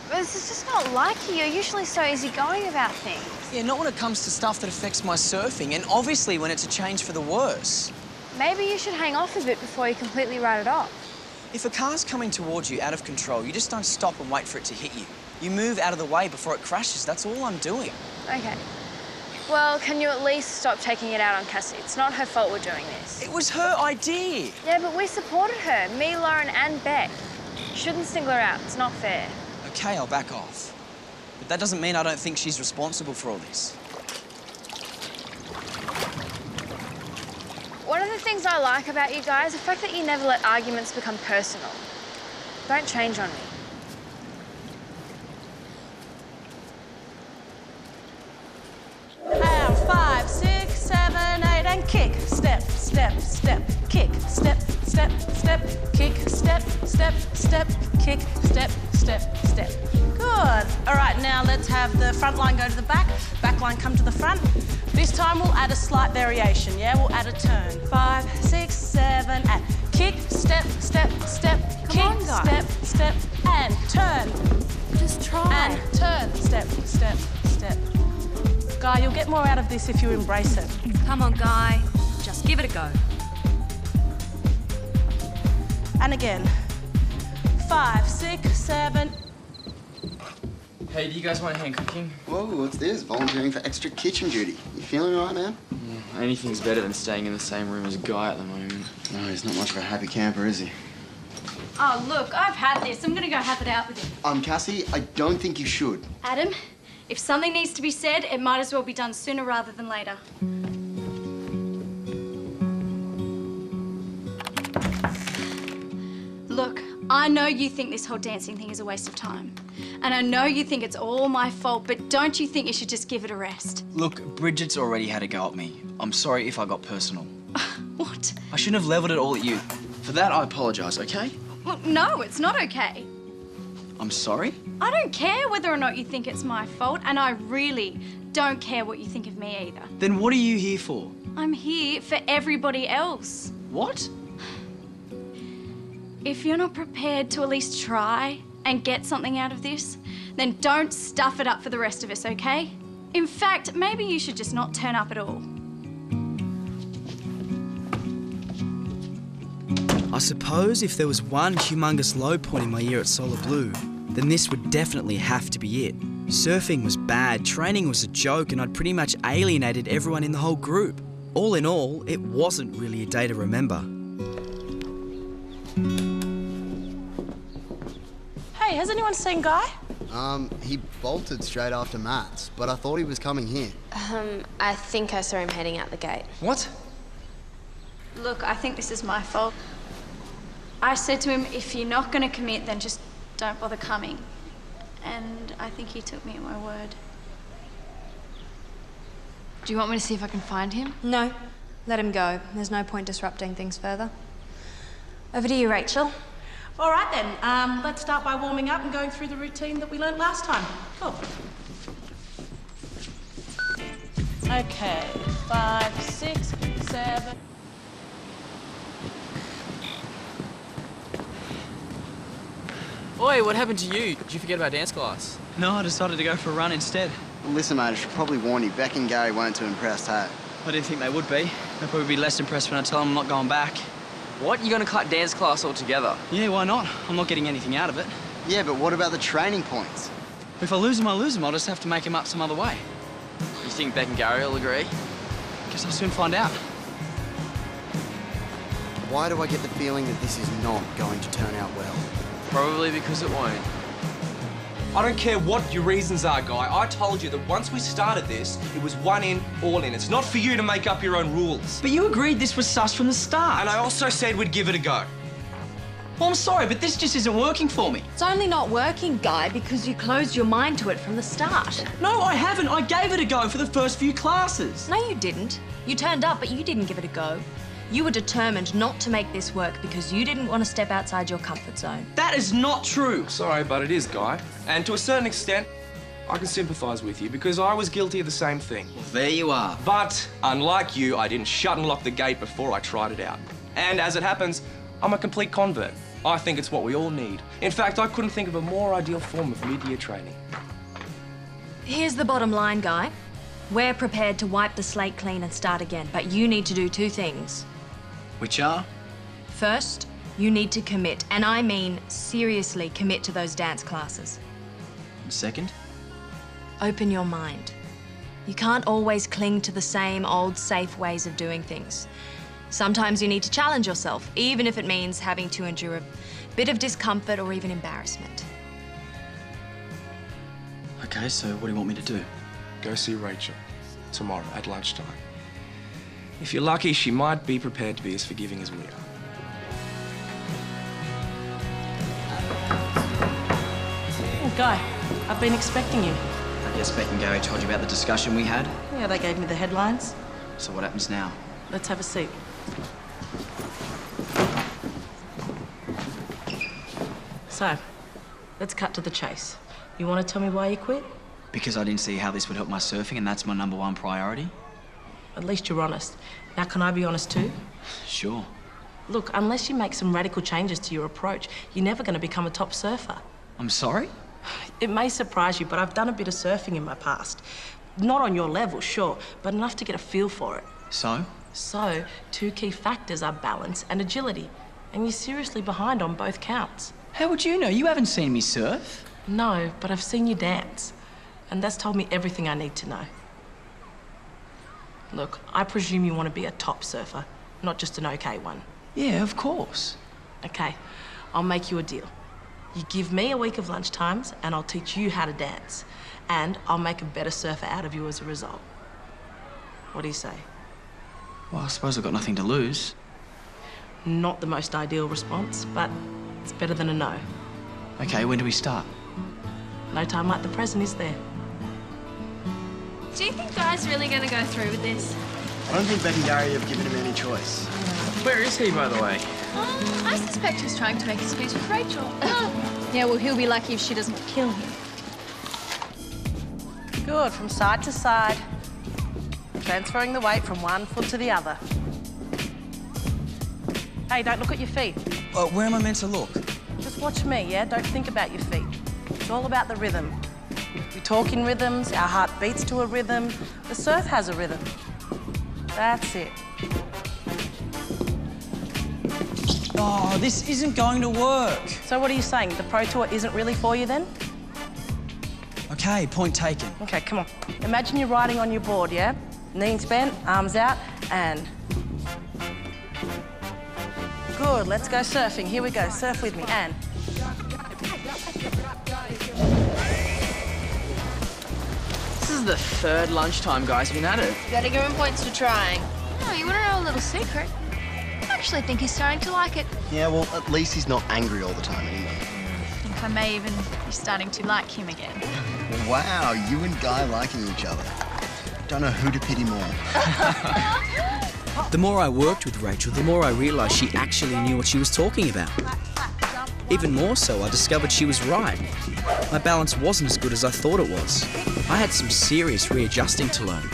But this is just not like you. You're usually so easygoing about things. Yeah, not when it comes to stuff that affects my surfing, and obviously when it's a change for the worse. Maybe you should hang off a bit before you completely write it off. If a car's coming towards you out of control, you just don't stop and wait for it to hit you. You move out of the way before it crashes. That's all I'm doing. Okay. Well, can you at least stop taking it out on Cassie? It's not her fault we're doing this. It was her idea. Yeah, but we supported her. Me, Lauren and Beck. You shouldn't single her out. It's not fair. Okay, I'll back off. But that doesn't mean I don't think she's responsible for all this. One of the things I like about you guys, the fact that you never let arguments become personal. Don't change on me. And 5, 6, 7, 8, and kick. Step, step, step, kick. Step, step, step, kick. Step, step, step, kick. Step, step, step. Good. All right, now let's have the front line go to the back line come to the front. This time we'll add a slight variation, yeah? We'll add a turn. 5, 6, 7, and kick, step, step, step, kick, on, guys. step, step, and turn. Just try. And turn, step, step, step. Guy, you'll get more out of this if you embrace it. Come on, Guy. Just give it a go. And again. 5, 6, 7. Hey, do you guys want a hand cooking? Whoa, what's this? Volunteering for extra kitchen duty. You feeling all right, man? Yeah, anything's better than staying in the same room as Guy at the moment. No, he's not much of a happy camper, is he? Oh, look, I've had this. I'm going to go have it out with him. Cassie, I don't think you should. Adam, if something needs to be said, it might as well be done sooner rather than later. Look, I know you think this whole dancing thing is a waste of time. And I know you think it's all my fault, but don't you think you should just give it a rest? Look, Bridget's already had a go at me. I'm sorry if I got personal. What? I shouldn't have levelled it all at you. For that, I apologise, okay? Well, no, it's not okay. I'm sorry? I don't care whether or not you think it's my fault, and I really don't care what you think of me either. Then what are you here for? I'm here for everybody else. What? If you're not prepared to at least try and get something out of this, then don't stuff it up for the rest of us, okay? In fact, maybe you should just not turn up at all. I suppose if there was one humongous low point in my year at Solar Blue, then this would definitely have to be it. Surfing was bad, training was a joke, and I'd pretty much alienated everyone in the whole group. All in all, it wasn't really a day to remember. Hey, has anyone seen Guy? He bolted straight after Matt's, but I thought he was coming here. I think I saw him heading out the gate. What? Look, I think this is my fault. I said to him, if you're not going to commit, then just don't bother coming. And I think he took me at my word. Do you want me to see if I can find him? No. Let him go. There's no point disrupting things further. Over to you, Rachel. All right then, let's start by warming up and going through the routine that we learnt last time. Cool. Okay, 5, 6, 7. Oi, what happened to you? Did you forget about dance class? No, I decided to go for a run instead. Well, listen, mate, I should probably warn you, Beck and Gary weren't too impressed, hey? I didn't think they would be. They'll probably be less impressed when I tell them I'm not going back. What? You're gonna cut dance class altogether? Yeah, why not? I'm not getting anything out of it. Yeah, but what about the training points? If I lose them, I lose them. I'll just have to make them up some other way. You think Beck and Gary will agree? Guess I'll soon find out. Why do I get the feeling that this is not going to turn out well? Probably because it won't. I don't care what your reasons are, Guy. I told you that once we started this, it was one in, all in. It's not for you to make up your own rules. But you agreed this was sus from the start. And I also said we'd give it a go. Well, I'm sorry, but this just isn't working for me. It's only not working, Guy, because you closed your mind to it from the start. No, I haven't. I gave it a go for the first few classes. No, you didn't. You turned up, but you didn't give it a go. You were determined not to make this work because you didn't want to step outside your comfort zone. That is not true. Sorry, but it is, Guy. And to a certain extent, I can sympathise with you because I was guilty of the same thing. Well, there you are. But, unlike you, I didn't shut and lock the gate before I tried it out. And as it happens, I'm a complete convert. I think it's what we all need. In fact, I couldn't think of a more ideal form of mid-year training. Here's the bottom line, Guy. We're prepared to wipe the slate clean and start again, but you need to do two things. Which are? First, you need to commit, and I mean seriously commit to those dance classes. And second? Open your mind. You can't always cling to the same old safe ways of doing things. Sometimes you need to challenge yourself, even if it means having to endure a bit of discomfort or even embarrassment. Okay, so what do you want me to do? Go see Rachel tomorrow at lunchtime. If you're lucky, she might be prepared to be as forgiving as we are. Oh, Guy, I've been expecting you. I guess Beck and Gary told you about the discussion we had. Yeah, they gave me the headlines. So what happens now? Let's have a seat. So, let's cut to the chase. You want to tell me why you quit? Because I didn't see how this would help my surfing, and that's my #1 priority. At least you're honest. Now, can I be honest too? Sure. Look, unless you make some radical changes to your approach, you're never going to become a top surfer. I'm sorry? It may surprise you, but I've done a bit of surfing in my past. Not on your level, sure, but enough to get a feel for it. So? So, two key factors are balance and agility, and you're seriously behind on both counts. How would you know? You haven't seen me surf. No, but I've seen you dance, and that's told me everything I need to know. Look, I presume you want to be a top surfer, not just an okay one. Yeah, of course. Okay, I'll make you a deal. You give me a week of lunchtimes, and I'll teach you how to dance. And I'll make a better surfer out of you as a result. What do you say? Well, I suppose I've got nothing to lose. Not the most ideal response, but it's better than a no. Okay, when do we start? No time like the present, is there? Do you think Guy's really going to go through with this? I don't think Beck and Gary have given him any choice. Where is he, by the way? I suspect he's trying to make his peace with Rachel. Yeah, well, he'll be lucky if she doesn't kill him. Good, from side to side. Transferring the weight from one foot to the other. Hey, don't look at your feet. Where am I meant to look? Just watch me, yeah? Don't think about your feet. It's all about the rhythm. We talk in rhythms, our heart beats to a rhythm. The surf has a rhythm. That's it. Oh, this isn't going to work. So what are you saying? The Pro Tour isn't really for you then? Okay, point taken. Okay, come on. Imagine you're riding on your board, yeah? Knees bent, arms out, and... Good, let's go surfing. Here we go, surf with me, and... This is the third lunchtime guys been at it. You gotta give him points for trying. Oh, you want to know a little secret? I actually think he's starting to like it. Yeah, well, at least he's not angry all the time anymore. I think I may even be starting to like him again. Wow, you and Guy liking each other. Don't know who to pity more. The more I worked with Rachel, the more I realised she actually knew what she was talking about. Even more so, I discovered she was right. My balance wasn't as good as I thought it was. I had some serious readjusting to learn.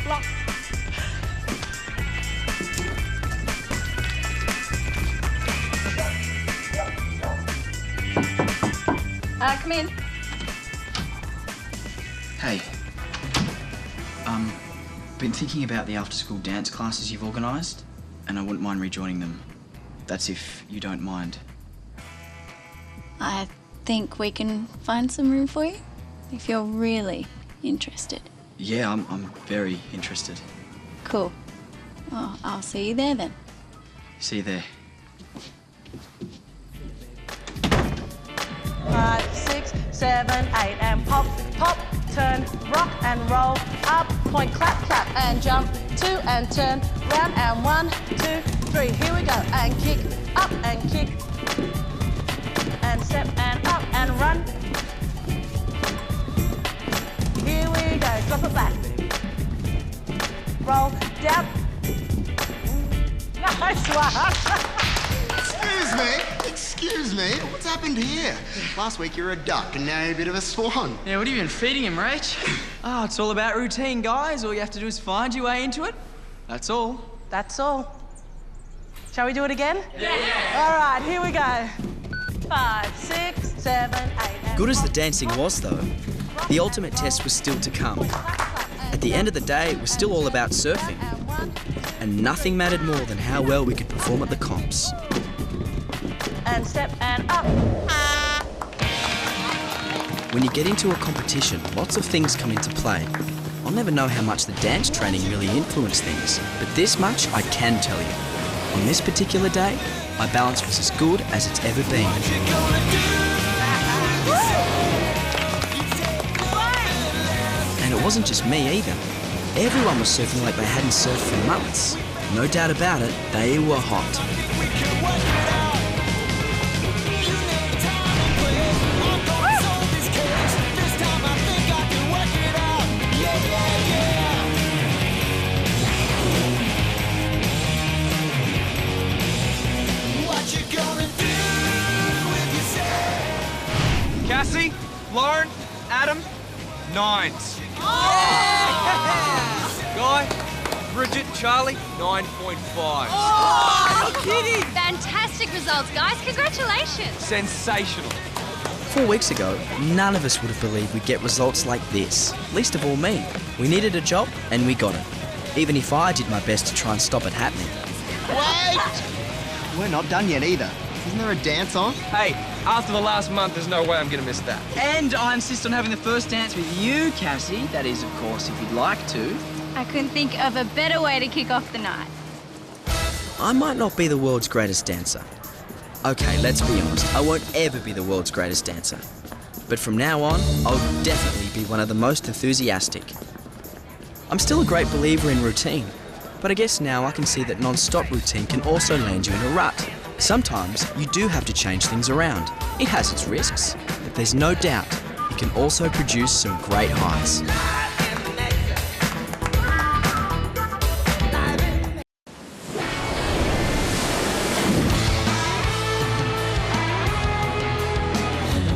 Come in. Hey. Been thinking about the after-school dance classes you've organised, and I wouldn't mind rejoining them. That's if you don't mind. I think we can find some room for you, if you're really interested. Yeah, I'm very interested. Cool. Well, I'll see you there then. See you there. 5, 6, 7, 8, and pop, pop, turn, rock and roll, up, point, clap, clap, and jump, 2 and turn, round and 1, 2, 3, here we go, and kick, up and kick, and step and up and run. Here we go, drop it back, roll, down, nice one. Excuse me, what's happened here? Last week you were a duck and now you're a bit of a swan. Yeah, what have you been feeding him, Rach? Oh, it's all about routine, guys. All you have to do is find your way into it. That's all. That's all. Shall we do it again? Yeah! All right, here we go. 5, 6, 7, 8. Good as the dancing was, though, the ultimate test was still to come. At the end of the day, it was still all about surfing. And nothing mattered more than how well we could perform at the comps. And step and up. When you get into a competition, lots of things come into play. I'll never know how much the dance training really influenced things, but this much I can tell you. On this particular day, my balance was as good as it's ever been. And it wasn't just me either. Everyone was surfing like they hadn't surfed for months. No doubt about it, they were hot. Cassie, Lauren, Adam, 9s. Guy, Bridget, Charlie, 9.5. Oh, no kidding! Fantastic results, guys. Congratulations. Sensational. 4 weeks ago, none of us would have believed we'd get results like this. Least of all me. We needed a job, and we got it. Even if I did my best to try and stop it happening. Wait! We're not done yet either. Isn't there a dance on? Hey, after the last month, there's no way I'm gonna miss that. And I insist on having the first dance with you, Cassie. That is, of course, if you'd like to. I couldn't think of a better way to kick off the night. I might not be the world's greatest dancer. Okay, let's be honest, I won't ever be the world's greatest dancer. But from now on, I'll definitely be one of the most enthusiastic. I'm still a great believer in routine, but I guess now I can see that non-stop routine can also land you in a rut. Sometimes you do have to change things around. It has its risks, but there's no doubt it can also produce some great highs.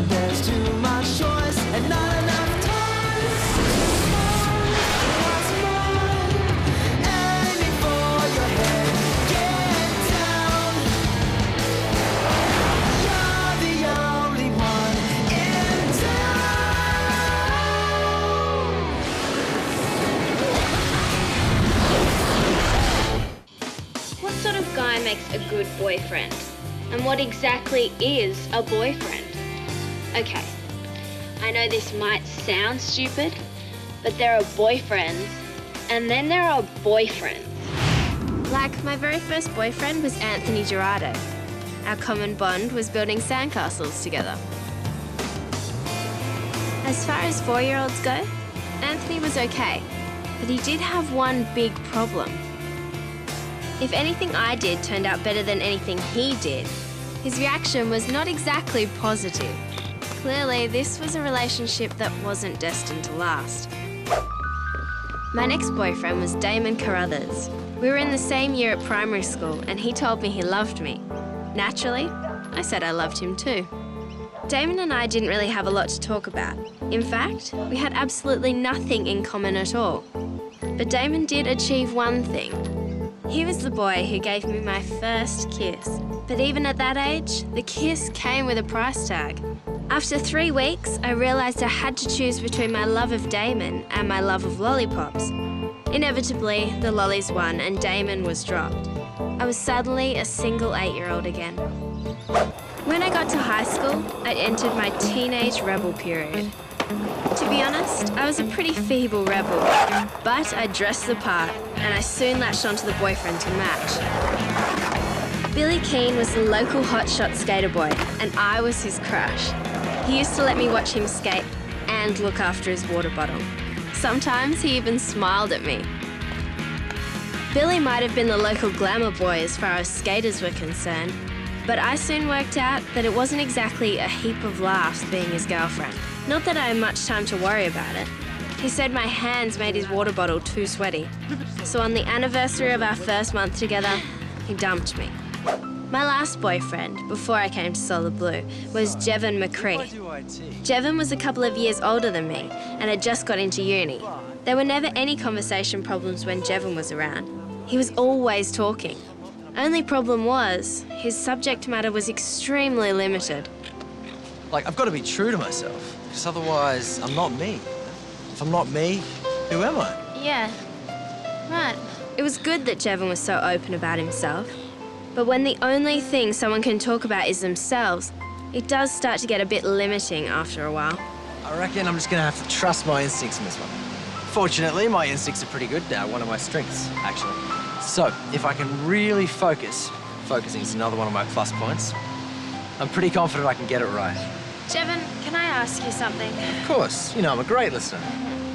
There's too much choice and not enough time. What's more? Aiming for your head, get down. You're the only one in town. What sort of guy makes a good boyfriend? And what exactly is a boyfriend? Okay, I know this might sound stupid, but there are boyfriends, and then there are boyfriends. Like, my very first boyfriend was Anthony Gerardo. Our common bond was building sandcastles together. As far as 4-year-olds go, Anthony was okay, but he did have one big problem. If anything I did turned out better than anything he did, his reaction was not exactly positive. Clearly, this was a relationship that wasn't destined to last. My next boyfriend was Damon Carruthers. We were in the same year at primary school, and he told me he loved me. Naturally, I said I loved him too. Damon and I didn't really have a lot to talk about. In fact, we had absolutely nothing in common at all. But Damon did achieve one thing. He was the boy who gave me my first kiss. But even at that age, the kiss came with a price tag. After 3 weeks, I realised I had to choose between my love of Damon and my love of lollipops. Inevitably, the lollies won and Damon was dropped. I was suddenly a single 8-year-old again. When I got to high school, I'd entered my teenage rebel period. To be honest, I was a pretty feeble rebel, but I dressed the part and I soon latched onto the boyfriend to match. Billy Keane was the local hotshot skater boy and I was his crush. He used to let me watch him skate and look after his water bottle. Sometimes he even smiled at me. Billy might have been the local glamour boy as far as skaters were concerned, but I soon worked out that it wasn't exactly a heap of laughs being his girlfriend. Not that I had much time to worry about it. He said my hands made his water bottle too sweaty. So on the anniversary of our first month together, he dumped me. My last boyfriend, before I came to Solar Blue, was Jevon McCree. Jevon was a couple of years older than me and had just got into uni. There were never any conversation problems when Jevon was around. He was always talking. Only problem was, his subject matter was extremely limited. Like, I've got to be true to myself, because otherwise I'm not me. If I'm not me, who am I? Yeah, right. It was good that Jevon was so open about himself. But when the only thing someone can talk about is themselves, it does start to get a bit limiting after a while. I reckon I'm just going to have to trust my instincts in this one. Fortunately, my instincts are pretty good now, one of my strengths, actually. So, if I can really focus, focusing is another one of my plus points, I'm pretty confident I can get it right. Jevon, can I ask you something? Of course, you know I'm a great listener.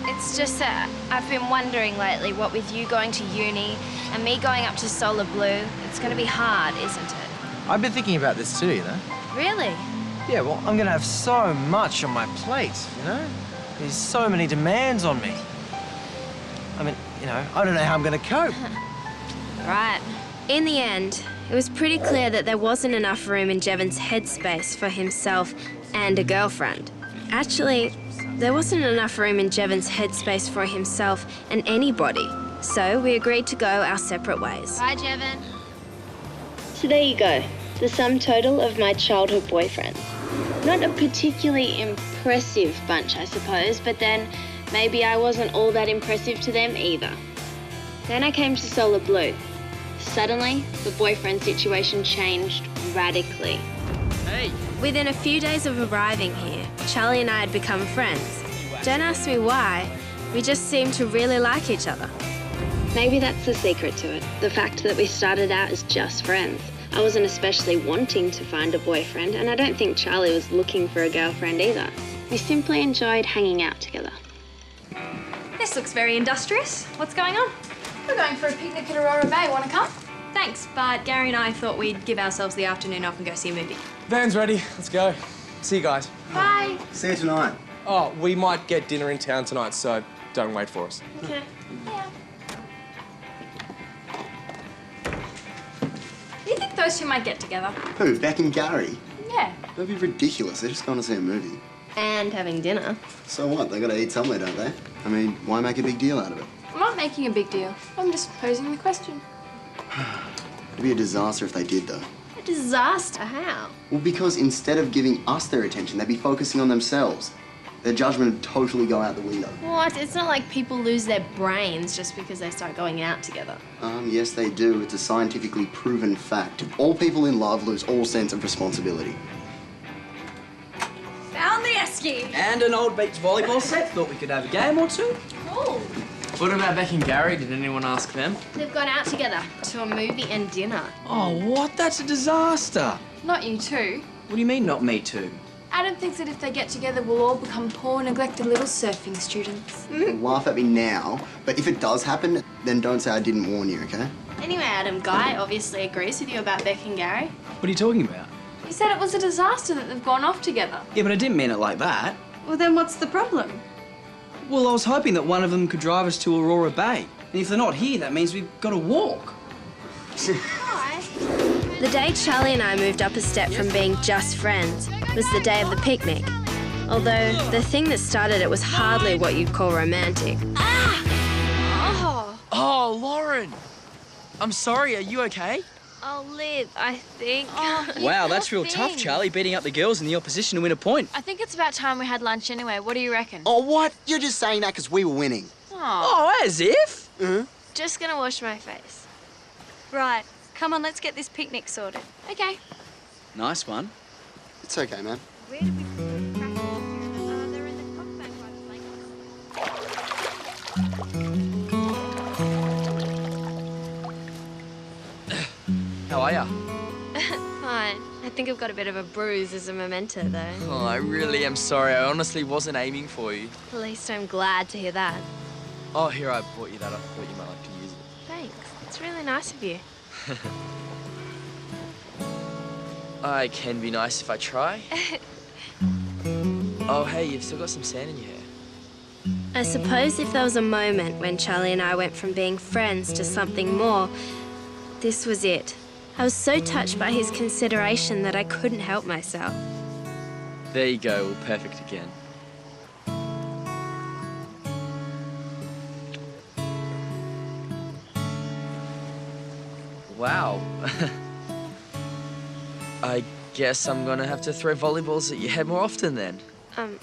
It's just that I've been wondering lately, what with you going to uni and me going up to Solar Blue, it's going to be hard, isn't it? I've been thinking about this too, you know. Really? Yeah, well, I'm going to have so much on my plate, you know? There's so many demands on me. I mean, you know, I don't know how I'm going to cope. Right. In the end, it was pretty clear that there wasn't enough room in Jevon's headspace for himself and a girlfriend. Actually, there wasn't enough room in Jevon's headspace for himself and anybody. So we agreed to go our separate ways. Bye, Jevon. So there you go, the sum total of my childhood boyfriends. Not a particularly impressive bunch, I suppose, but then maybe I wasn't all that impressive to them either. Then I came to Solar Blue. Suddenly, the boyfriend situation changed radically. Hey! Within a few days of arriving here, Charlie and I had become friends. Don't ask me why, we just seemed to really like each other. Maybe that's the secret to it, the fact that we started out as just friends. I wasn't especially wanting to find a boyfriend, and I don't think Charlie was looking for a girlfriend either. We simply enjoyed hanging out together. This looks very industrious. What's going on? We're going for a picnic at Aurora Bay. Want to come? Thanks, but Gary and I thought we'd give ourselves the afternoon off and go see a movie. Van's ready. Let's go. See you guys. Bye. See you tonight. Oh, we might get dinner in town tonight, so don't wait for us. Okay. Yeah. Do you think those two might get together? Who, Beck and Gary? Yeah. That'd be ridiculous. They're just going to see a movie. And having dinner. So what? They got to eat somewhere, don't they? I mean, why make a big deal out of it? I'm not making a big deal. I'm just posing the question. It'd be a disaster if they did, though. A disaster? How? Well, because instead of giving us their attention, they'd be focusing on themselves. Their judgment would totally go out the window. What? It's not like people lose their brains just because they start going out together. Yes, they do. It's a scientifically proven fact. All people in love lose all sense of responsibility. Found the esky. And an old beach volleyball set. Thought we could have a game or two. Cool. What about Beck and Gary? Did anyone ask them? They've gone out together to a movie and dinner. Oh, what? That's a disaster. Not you two. What do you mean, not me too? Adam thinks that if they get together, we'll all become poor, neglected little surfing students. Laugh at me now, but if it does happen, then don't say I didn't warn you, okay? Anyway, Adam, Guy obviously agrees with you about Beck and Gary. What are you talking about? He said it was a disaster that they've gone off together. Yeah, but I didn't mean it like that. Well, then what's the problem? Well, I was hoping that one of them could drive us to Aurora Bay. And if they're not here, that means we've got to walk. The day Charlie and I moved up a step from being just friends was the day of the picnic. Although the thing that started it was hardly what you'd call romantic. Oh, Lauren. I'm sorry, are you okay? I'll live, I think. Wow, that's real tough, Charlie, beating up the girls in the opposition to win a point. I think it's about time we had lunch anyway. What do you reckon? Oh, what? You're just saying that because we were winning. Oh, as if? Just gonna wash my face. Right. Come on, let's get this picnic sorted. Okay. Nice one. It's okay, man. Where did we put the crackers? They're in the cock bank by the blankets. How are ya? Fine. I think I've got a bit of a bruise as a memento, though. Oh, I really am sorry. I honestly wasn't aiming for you. At least I'm glad to hear that. Oh, here, I bought you that. I thought you might like to use it. Thanks. It's really nice of you. I can be nice if I try. Oh, hey, you've still got some sand in your hair. I suppose if there was a moment when Charlie and I went from being friends to something more, this was it. I was so touched by his consideration that I couldn't help myself. There you go, all perfect again. Wow. I guess I'm gonna have to throw volleyballs at your head more often then.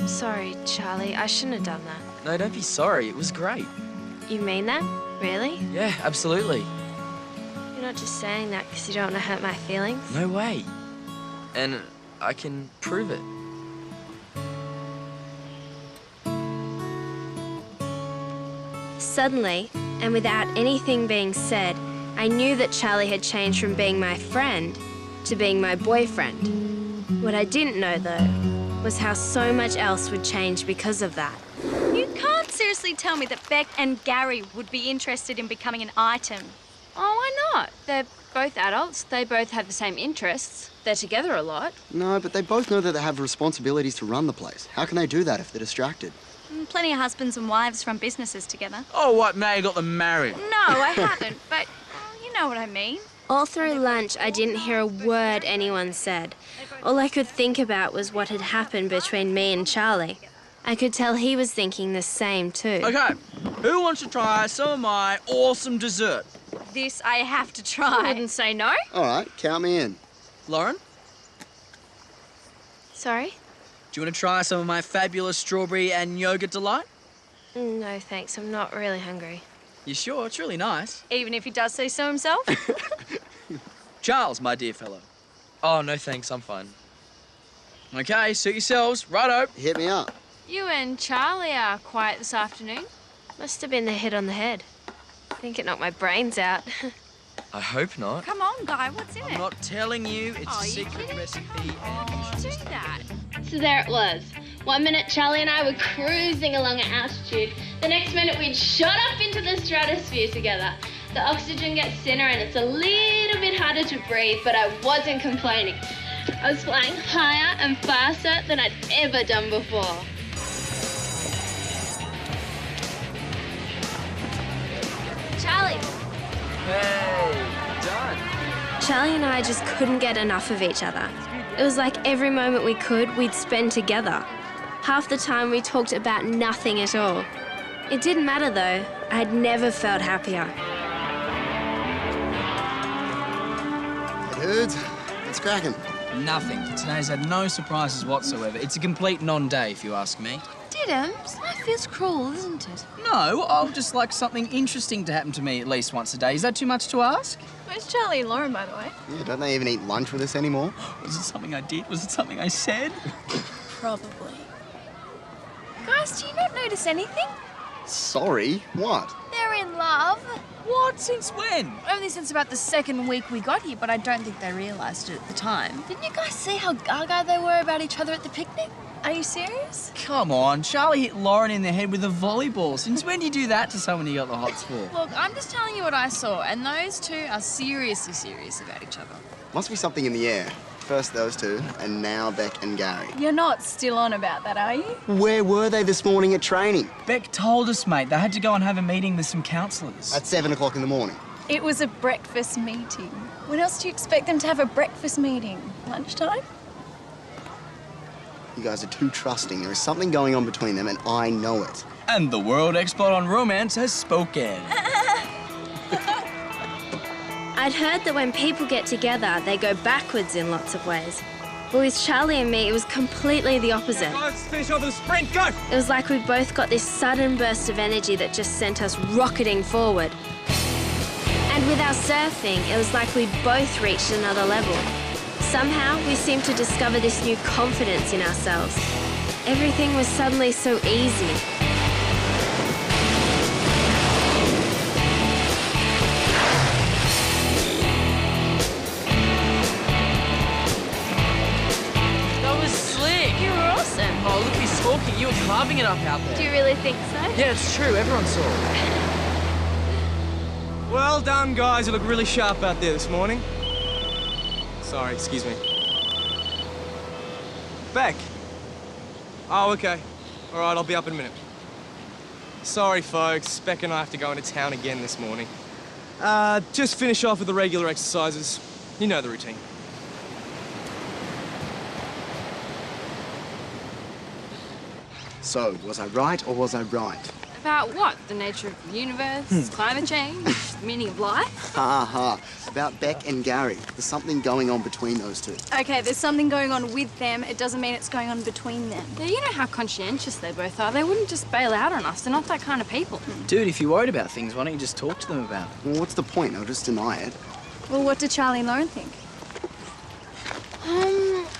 Sorry, Charlie. I shouldn't have done that. No, don't be sorry. It was great. You mean that? Really? Yeah, absolutely. You're not just saying that because you don't want to hurt my feelings? No way. And I can prove it. Suddenly, and without anything being said, I knew that Charlie had changed from being my friend to being my boyfriend. What I didn't know, though, was how so much else would change because of that. You can't seriously tell me that Beck and Gary would be interested in becoming an item. Oh, why not? They're both adults. They both have the same interests. They're together a lot. No, but they both know that they have responsibilities to run the place. How can they do that if they're distracted? Plenty of husbands and wives run businesses together. Oh, what, May got them married? No, I haven't, but you know what I mean. All through lunch, I didn't hear a word anyone said. All I could think about was what had happened between me and Charlie. I could tell he was thinking the same too. Okay, who wants to try some of my awesome dessert? This I have to try. I wouldn't say no. All right, count me in. Lauren? Sorry? Do you want to try some of my fabulous strawberry and yogurt delight? No, thanks. I'm not really hungry. You sure? It's really nice. Even if he does say so himself? Charles, my dear fellow. Oh, no thanks, I'm fine. Okay, suit yourselves. Righto. Hit me up. You and Charlie are quiet this afternoon. Must have been the hit on the head. I think it knocked my brains out. I hope not. Come on, Guy, what's in it? I'm not telling you. It's a secret kidding? recipe. Do that. So there it was. 1 minute Charlie and I were cruising along at altitude. The next minute we'd shot up into the stratosphere together. The oxygen gets thinner and it's a little bit harder to breathe, but I wasn't complaining. I was flying higher and faster than I'd ever done before. Charlie! Hey, done. Charlie and I just couldn't get enough of each other. It was like every moment we could, we'd spend together. Half the time we talked about nothing at all. It didn't matter though. I'd never felt happier. Hey, dudes. What's cracking? Nothing. Today's had no surprises whatsoever. It's a complete non-day, if you ask me. Diddums, life is cruel, isn't it? No, I would just like something interesting to happen to me at least once a day. Is that too much to ask? Where's Charlie and Lauren, by the way? Yeah, don't they even eat lunch with us anymore? Was it something I did? Was it something I said? Probably. Guys, do you not notice anything? Sorry, what? They're in love. What? Since when? Only since about the second week we got here, but I don't think they realised it at the time. Didn't you guys see how gaga they were about each other at the picnic? Are you serious? Come on, Charlie hit Lauren in the head with a volleyball. Since when do you do that to someone you got the hots for? Look, I'm just telling you what I saw, and those two are seriously serious about each other. Must be something in the air. First those two, and now Beck and Gary. You're not still on about that, are you? Where were they this morning at training? Beck told us, mate. They had to go and have a meeting with some counsellors. At 7 o'clock in the morning. It was a breakfast meeting. When else do you expect them to have a breakfast meeting? Lunchtime? You guys are too trusting. There is something going on between them, and I know it. And the world expert on romance has spoken. I'd heard that when people get together, they go backwards in lots of ways. But with Charlie and me, it was completely the opposite. Guys, finish off with a sprint, go! It was like we both got this sudden burst of energy that just sent us rocketing forward. And with our surfing, it was like we'd both reached another level. Somehow, we seemed to discover this new confidence in ourselves. Everything was suddenly so easy. That was slick. You were awesome. Oh, look, he's talking. You were carving it up out there. Do you really think so? Yeah, it's true. Everyone saw it. Well done, guys. You look really sharp out there this morning. Sorry, excuse me. Beck. Oh, okay. All right, I'll be up in a minute. Sorry, folks. Beck and I have to go into town again this morning. Just finish off with the regular exercises. You know the routine. So, was I right or was I right? About what? The nature of the universe, climate change, the meaning of life? Ha ha. About Beck and Gary. There's something going on between those two. Okay, there's something going on with them. It doesn't mean it's going on between them. Yeah, you know how conscientious they both are. They wouldn't just bail out on us. They're not that kind of people. Dude, if you're worried about things, why don't you just talk to them about it? Well, what's the point? I'll just deny it. Well, what do Charlie and Lauren think?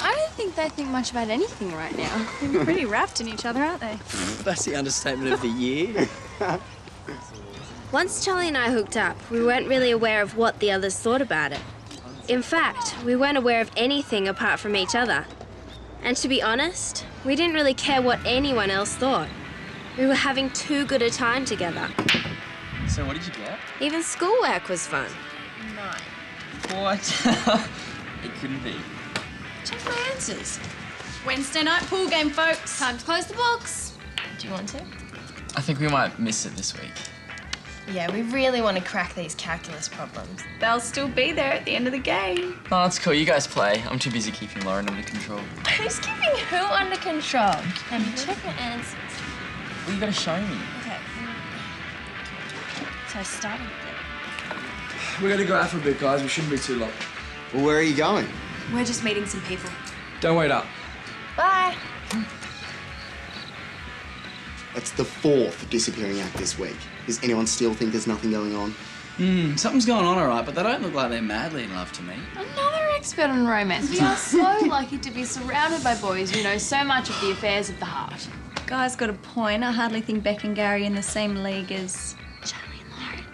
I don't think they think much about anything right now. They're pretty wrapped in each other, aren't they? That's the understatement of the year. Once Charlie and I hooked up, we weren't really aware of what the others thought about it. In fact, we weren't aware of anything apart from each other. And to be honest, we didn't really care what anyone else thought. We were having too good a time together. So what did you get? Even schoolwork was fun. 9. What? It couldn't be. Check my answers. Wednesday night pool game, folks. Time to close the books. Do you want to? I think we might miss it this week. Yeah, we really want to crack these calculus problems. They'll still be there at the end of the game. No, that's cool. You guys play. I'm too busy keeping Lauren under control. Who's keeping who under control? Let me check my answers. Well, you gotta show me. Okay. So I started with We're gonna go out for a bit, guys. We shouldn't be too long. Well, where are you going? We're just meeting some people. Don't wait up. it. Bye. It's the 4th disappearing act this week. Does anyone still think there's nothing going on? Something's going on, all right, but they don't look like they're madly in love to me. Another expert on romance. We are so lucky to be surrounded by boys who know so much of the affairs of the heart. Guy's got a point. I hardly think Beck and Gary are in the same league as Charlie and Lauren.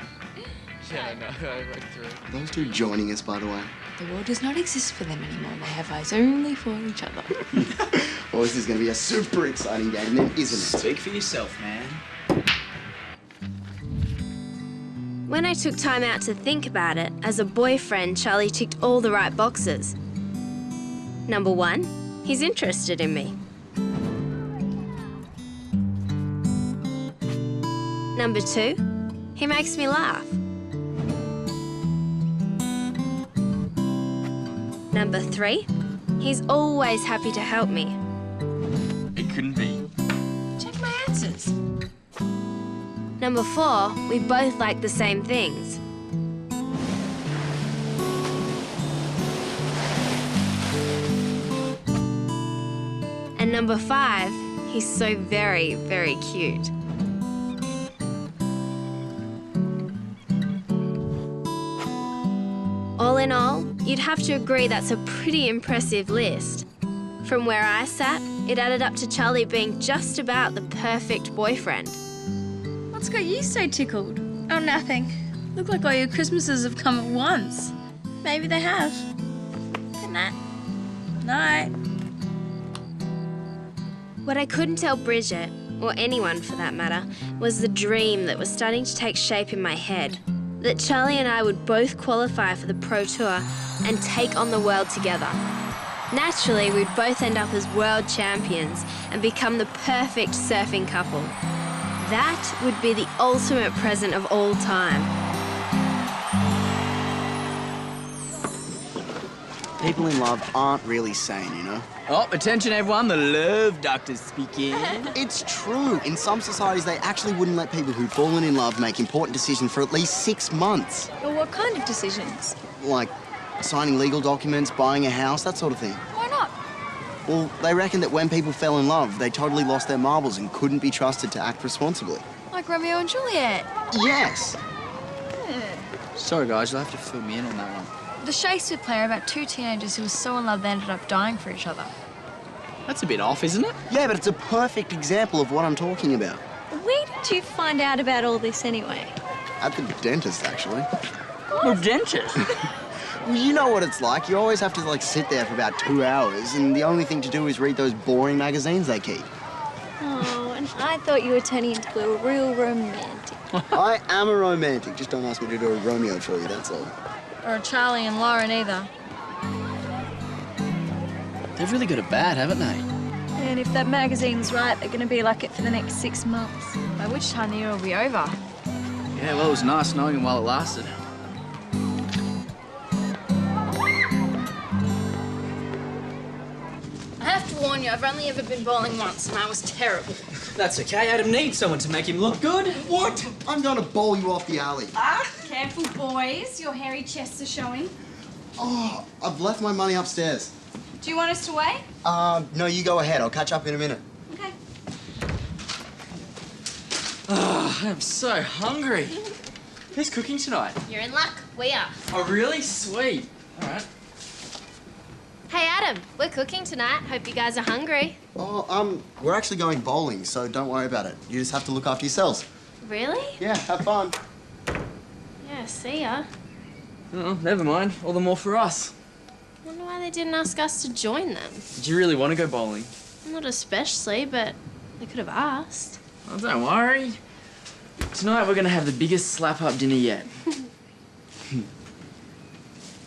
Yeah, no, right through. Are those two joining us, by the way? The world does not exist for them anymore. They have eyes only for each other. Well, this is going to be a super exciting game, then, isn't it? Speak for yourself, man. When I took time out to think about it, as a boyfriend, Charlie ticked all the right boxes. Number 1, he's interested in me. Number 2, he makes me laugh. Number 3, he's always happy to help me. It couldn't be. Check my answers. Number 4, we both like the same things. And number 5, he's so very, very cute. All in all, you'd have to agree that's a pretty impressive list. From where I sat, it added up to Charlie being just about the perfect boyfriend. What's got you so tickled? Oh, nothing. Look like all your Christmases have come at once. Maybe they have. Good night. Night. What I couldn't tell Bridget, or anyone for that matter, was the dream that was starting to take shape in my head. That Charlie and I would both qualify for the Pro Tour and take on the world together. Naturally, we'd both end up as world champions and become the perfect surfing couple. That would be the ultimate present of all time. People in love aren't really sane, you know? Oh, attention everyone, the love doctor's speaking. It's true. In some societies, they actually wouldn't let people who'd fallen in love make important decisions for at least 6 months. Well, what kind of decisions? Like signing legal documents, buying a house, that sort of thing. Why not? Well, they reckon that when people fell in love, they totally lost their marbles and couldn't be trusted to act responsibly. Like Romeo and Juliet. Yes. Sorry, guys, you'll have to fill me in on that one. The Shakespeare play are about two teenagers who were so in love they ended up dying for each other. That's a bit off, isn't it? Yeah, but it's a perfect example of what I'm talking about. Where did you find out about all this anyway? At the dentist, actually. The dentist? Well, you know what it's like. You always have to, like, sit there for about 2 hours, and the only thing to do is read those boring magazines they keep. Oh, and I thought you were turning into a real romantic. I am a romantic. Just don't ask me to do a Romeo for you, that's all. Or a Charlie and Lauren either. They've really got it bad, haven't they? And if that magazine's right, they're going to be like it for the next 6 months. By which time the year will be over. Yeah, well, it was nice knowing him while it lasted. I have to warn you, I've only ever been bowling once and I was terrible. That's okay. Adam needs someone to make him look good. What? I'm gonna bowl you off the alley. Careful, boys. Your hairy chests are showing. Oh, I've left my money upstairs. Do you want us to wait? No, you go ahead. I'll catch up in a minute. Okay. Oh, I'm so hungry. Who's cooking tonight? You're in luck. We are. Oh, really? Sweet. All right. Hey, Adam, we're cooking tonight. Hope you guys are hungry. Oh, we're actually going bowling, so don't worry about it. You just have to look after yourselves. Really? Yeah, have fun. Yeah, see ya. Oh, never mind. All the more for us. Wonder why they didn't ask us to join them. Did you really want to go bowling? Not especially, but they could have asked. Oh, don't worry. Tonight we're going to have the biggest slap-up dinner yet.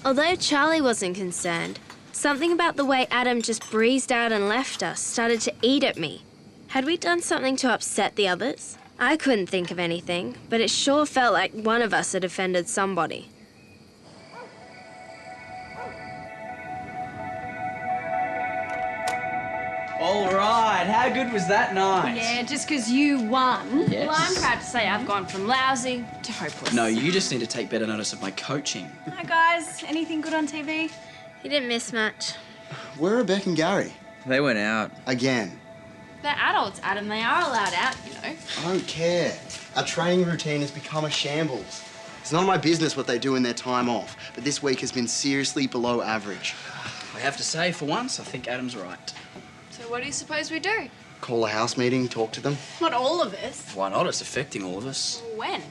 Although Charlie wasn't concerned, something about the way Adam just breezed out and left us started to eat at me. Had we done something to upset the others? I couldn't think of anything, but it sure felt like one of us had offended somebody. All right, how good was that night? Yeah, just because you won. Yes. Well, I'm proud to say I've gone from lousy to hopeless. No, you just need to take better notice of my coaching. Hi, guys. Anything good on TV? You didn't miss much. Where are Beck and Gary? They went out. Again. They're adults, Adam. They are allowed out, you know. I don't care. Our training routine has become a shambles. It's none of my business what they do in their time off, but this week has been seriously below average. I have to say, for once, I think Adam's right. So what do you suppose we do? Call a house meeting, talk to them. Not all of us. Why not? It's affecting all of us. When?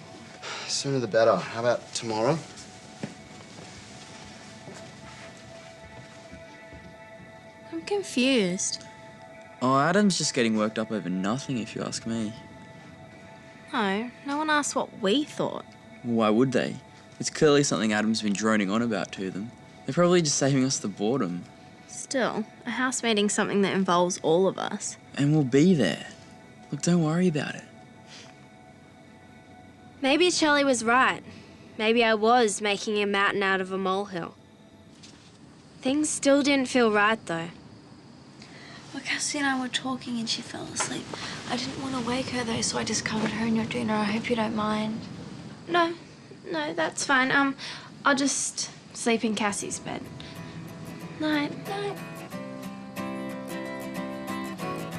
Sooner the better. How about tomorrow? I'm confused. Oh, Adam's just getting worked up over nothing, if you ask me. No one asked what we thought. Why would they? It's clearly something Adam's been droning on about to them. They're probably just saving us the boredom. Still, a house meeting's something that involves all of us. And we'll be there. Look, don't worry about it. Maybe Charlie was right. Maybe I was making a mountain out of a molehill. Things still didn't feel right, though. Well, Cassie and I were talking and she fell asleep. I didn't want to wake her, though, so I just covered her in your dinner. I hope you don't mind. No, that's fine. I'll just sleep in Cassie's bed. Night.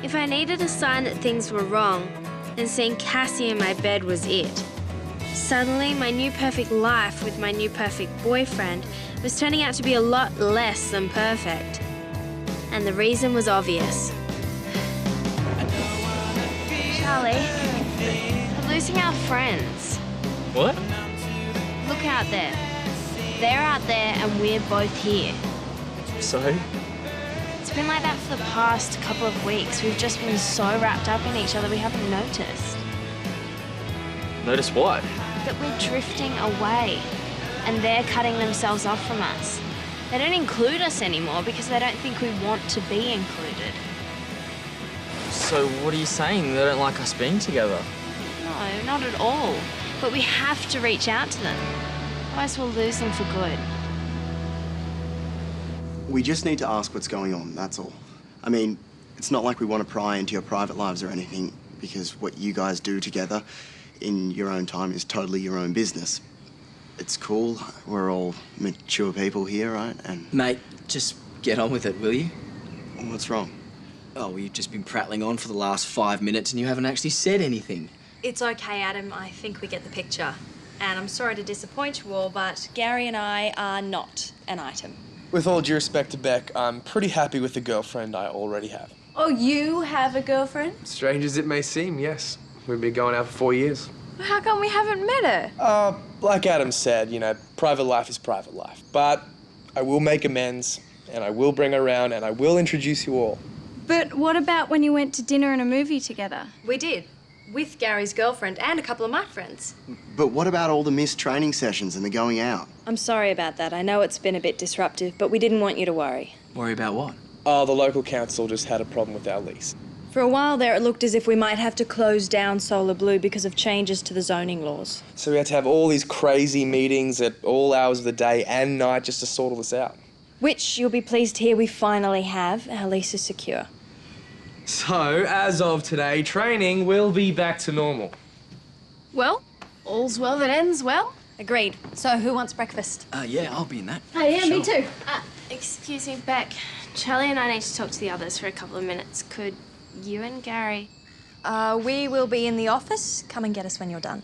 If I needed a sign that things were wrong, then seeing Cassie in my bed was it. Suddenly, my new perfect life with my new perfect boyfriend was turning out to be a lot less than perfect. And the reason was obvious. Charlie, we're losing our friends. What? Look out there. They're out there and we're both here. So? It's been like that for the past couple of weeks. We've just been so wrapped up in each other we haven't noticed. Notice what? That we're drifting away and they're cutting themselves off from us. They don't include us anymore because they don't think we want to be included. So what are you saying? They don't like us being together? No, not at all. But we have to reach out to them. Otherwise we'll lose them for good. We just need to ask what's going on, that's all. I mean, it's not like we want to pry into your private lives or anything, because what you guys do together in your own time is totally your own business. It's cool. We're all mature people here, right? And Mate, just get on with it, will you? What's wrong? Oh, well, you've just been prattling on for the last 5 minutes and you haven't actually said anything. It's okay, Adam. I think we get the picture. And I'm sorry to disappoint you all, but Gary and I are not an item. With all due respect to Beck, I'm pretty happy with the girlfriend I already have. Oh, you have a girlfriend? Strange as it may seem, yes. We've been going out for 4 years. How come we haven't met her? Like Adam said, you know, private life is private life. But I will make amends, and I will bring her around, and I will introduce you all. But what about when you went to dinner and a movie together? We did. With Gary's girlfriend and a couple of my friends. But what about all the missed training sessions and the going out? I'm sorry about that. I know it's been a bit disruptive, but we didn't want you to worry. Worry about what? Oh, the local council just had a problem with our lease. For a while there, it looked as if we might have to close down Solar Blue because of changes to the zoning laws. So we had to have all these crazy meetings at all hours of the day and night just to sort all this out. Which, you'll be pleased to hear, we finally have. Our lease is secure. So, as of today, training will be back to normal. Well, all's well that ends well. Agreed. So, who wants breakfast? Yeah, I'll be in that. Oh, yeah, Sure. me too. Excuse me, Beck. Charlie and I need to talk to the others for a couple of minutes. Could you and Gary... We will be in the office. Come and get us when you're done.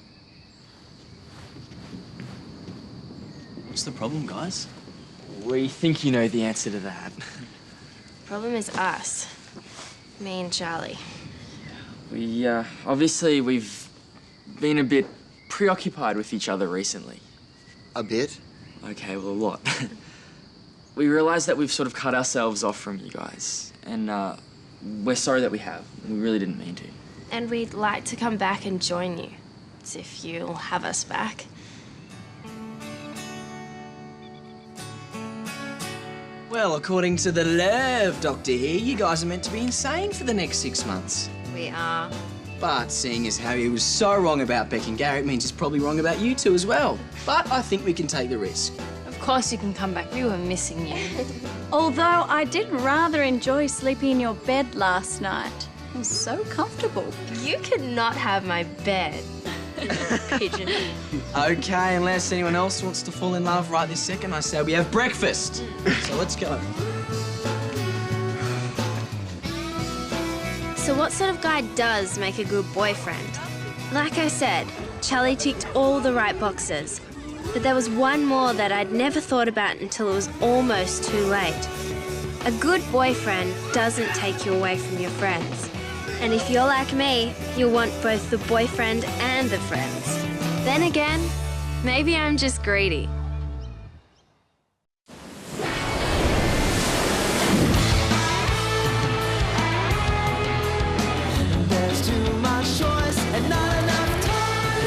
What's the problem, guys? We think you know the answer to that. Problem is us. Me and Charlie. Obviously we've been a bit preoccupied with each other recently. A bit? Okay, well, a lot. We realised that we've sort of cut ourselves off from you guys, and we're sorry that we have. We really didn't mean to. And we'd like to come back and join you, as if you'll have us back. Well, according to the Love Doctor here, you guys are meant to be insane for the next 6 months. We are. But seeing as how he was so wrong about Beck and Gary, it means he's probably wrong about you two as well. But I think we can take the risk. Of course you can come back. We were missing you. Although I did rather enjoy sleeping in your bed last night. It was so comfortable. You could not have my bed. Pigeon. Okay, unless anyone else wants to fall in love right this second, I say we have breakfast. So let's go. So what sort of guy does make a good boyfriend? Like I said, Charlie ticked all the right boxes. But there was one more that I'd never thought about until it was almost too late. A good boyfriend doesn't take you away from your friends. And if you're like me, you'll want both the boyfriend and the friends. Then again, maybe I'm just greedy. There's too much choice and not enough time.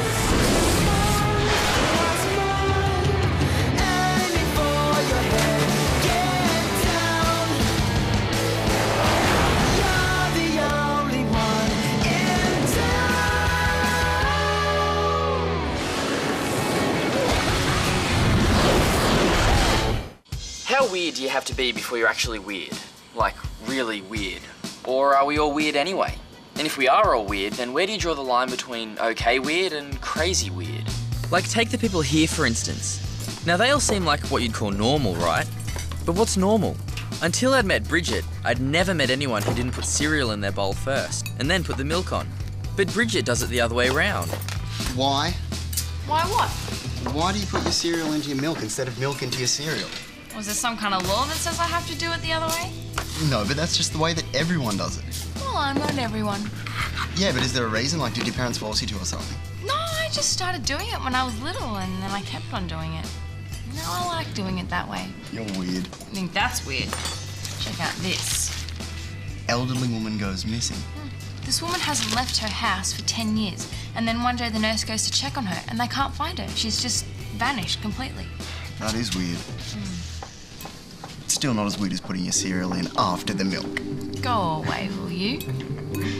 What's more? Aiming for your head, get down. You're the only one in town. How weird do you have to be before you're actually weird? Like, really weird? Or are we all weird anyway? And if we are all weird, then where do you draw the line between okay weird and crazy weird? Like, take the people here, for instance. Now, they all seem like what you'd call normal, right? But what's normal? Until I'd met Bridget, I'd never met anyone who didn't put cereal in their bowl first, and then put the milk on. But Bridget does it the other way around. Why? Why what? Why do you put your cereal into your milk instead of milk into your cereal? Was there some kind of law that says I have to do it the other way? No, but that's just the way that everyone does it. Well, I'm not everyone. Yeah, but is there a reason? Like, did your parents force you to or something? No, I just started doing it when I was little and then I kept on doing it. No, I like doing it that way. You're weird. I think that's weird. Check out this. Elderly woman goes missing. This woman hasn't left her house for 10 years, and then one day the nurse goes to check on her and they can't find her. She's just vanished completely. That is weird. It's still not as weird as putting your cereal in after the milk. Go away, will you?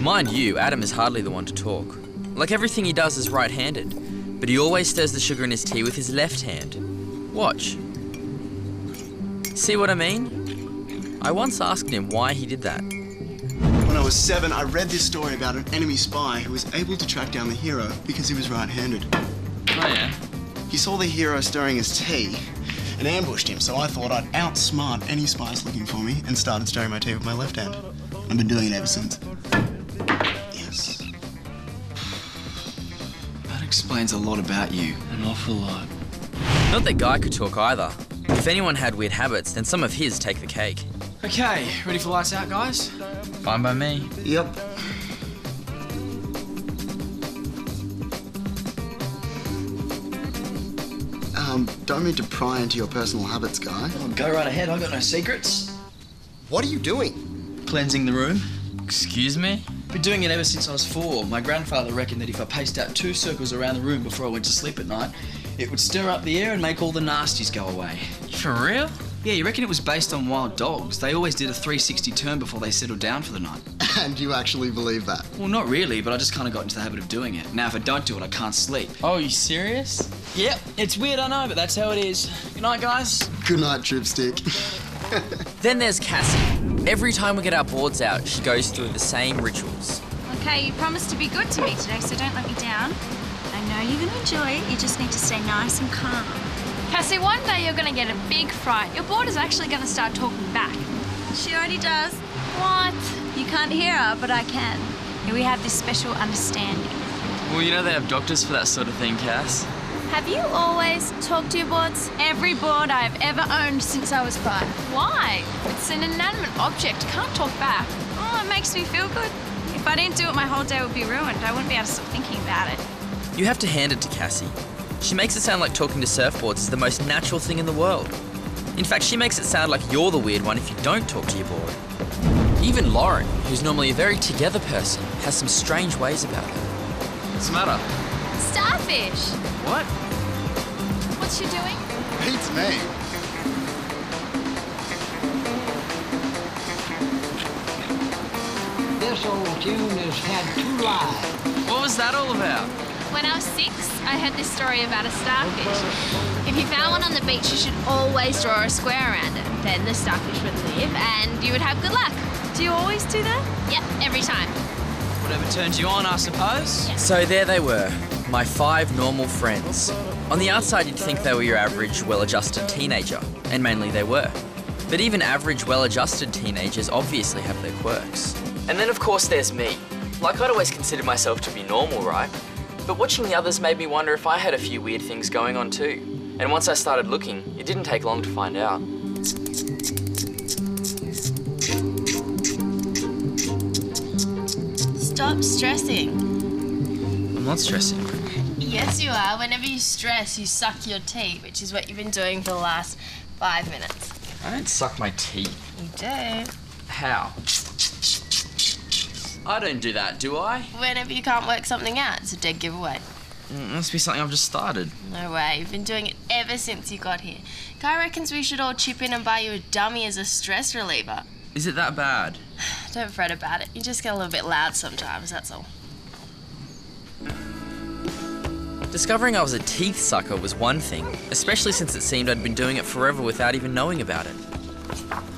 Mind you, Adam is hardly the one to talk. Like, everything he does is right-handed, but he always stirs the sugar in his tea with his left hand. Watch. See what I mean? I once asked him why he did that. When I was 7, I read this story about an enemy spy who was able to track down the hero because he was right-handed. Oh, yeah? He saw the hero stirring his tea and ambushed him, so I thought I'd outsmart any spies looking for me and started stirring my tea with my left hand. I've been doing it ever since. Yes. That explains a lot about you. An awful lot. Not that Guy could talk either. If anyone had weird habits, then some of his take the cake. Okay, ready for lights out, guys? Fine by me. Yep. Don't mean to pry into your personal habits, Guy. Oh, go right ahead, I've got no secrets. What are you doing? Cleansing the room. Excuse me? Been doing it ever since I was 4. My grandfather reckoned that if I paced out 2 circles around the room before I went to sleep at night, it would stir up the air and make all the nasties go away. For real? Yeah, you reckon it was based on wild dogs? They always did a 360 turn before they settled down for the night. And you actually believe that? Well, not really, but I just kind of got into the habit of doing it. Now, if I don't do it, I can't sleep. Oh, you serious? Yep, it's weird, I know, but that's how it is. Good night, guys. Good night, Tripstick. Then there's Cassie. Every time we get our boards out, she goes through the same rituals. Okay, you promised to be good to me today, so don't let me down. I know you're going to enjoy it. You just need to stay nice and calm. Cassie, one day you're going to get a big fright. Your board is actually going to start talking back. She already does. What? You can't hear her, but I can. Yeah, we have this special understanding. Well, you know they have doctors for that sort of thing, Cass. Have you always talked to your boards? Every board I've ever owned since I was 5. Why? It's an inanimate object. Can't talk back. Oh, it makes me feel good. If I didn't do it, my whole day would be ruined. I wouldn't be able to stop thinking about it. You have to hand it to Cassie. She makes it sound like talking to surfboards is the most natural thing in the world. In fact, she makes it sound like you're the weird one if you don't talk to your board. Even Lauren, who's normally a very together person, has some strange ways about her. What's the matter? Starfish. What? What's she doing? Beats me. This old tune has had 2 lives. What was that all about? When I was 6, I heard this story about a starfish. If you found one on the beach, you should always draw a square around it. Then the starfish would live and you would have good luck. Do you always do that? Yep, every time. Whatever turns you on, I suppose. So there they were, my 5 normal friends. On the outside, you'd think they were your average, well-adjusted teenager, and mainly they were. But even average, well-adjusted teenagers obviously have their quirks. And then, of course, there's me. Like, I'd always considered myself to be normal, right? But watching the others made me wonder if I had a few weird things going on too. And once I started looking, it didn't take long to find out. Stop stressing. I'm not stressing. Yes, you are. Whenever you stress, you suck your tea, which is what you've been doing for the last 5 minutes. I don't suck my teeth. You do. How? I don't do that, do I? Whenever you can't work something out, it's a dead giveaway. It must be something I've just started. No way. You've been doing it ever since you got here. Guy reckons we should all chip in and buy you a dummy as a stress reliever. Is it that bad? Don't fret about it. You just get a little bit loud sometimes, that's all. Discovering I was a teeth sucker was one thing, especially since it seemed I'd been doing it forever without even knowing about it.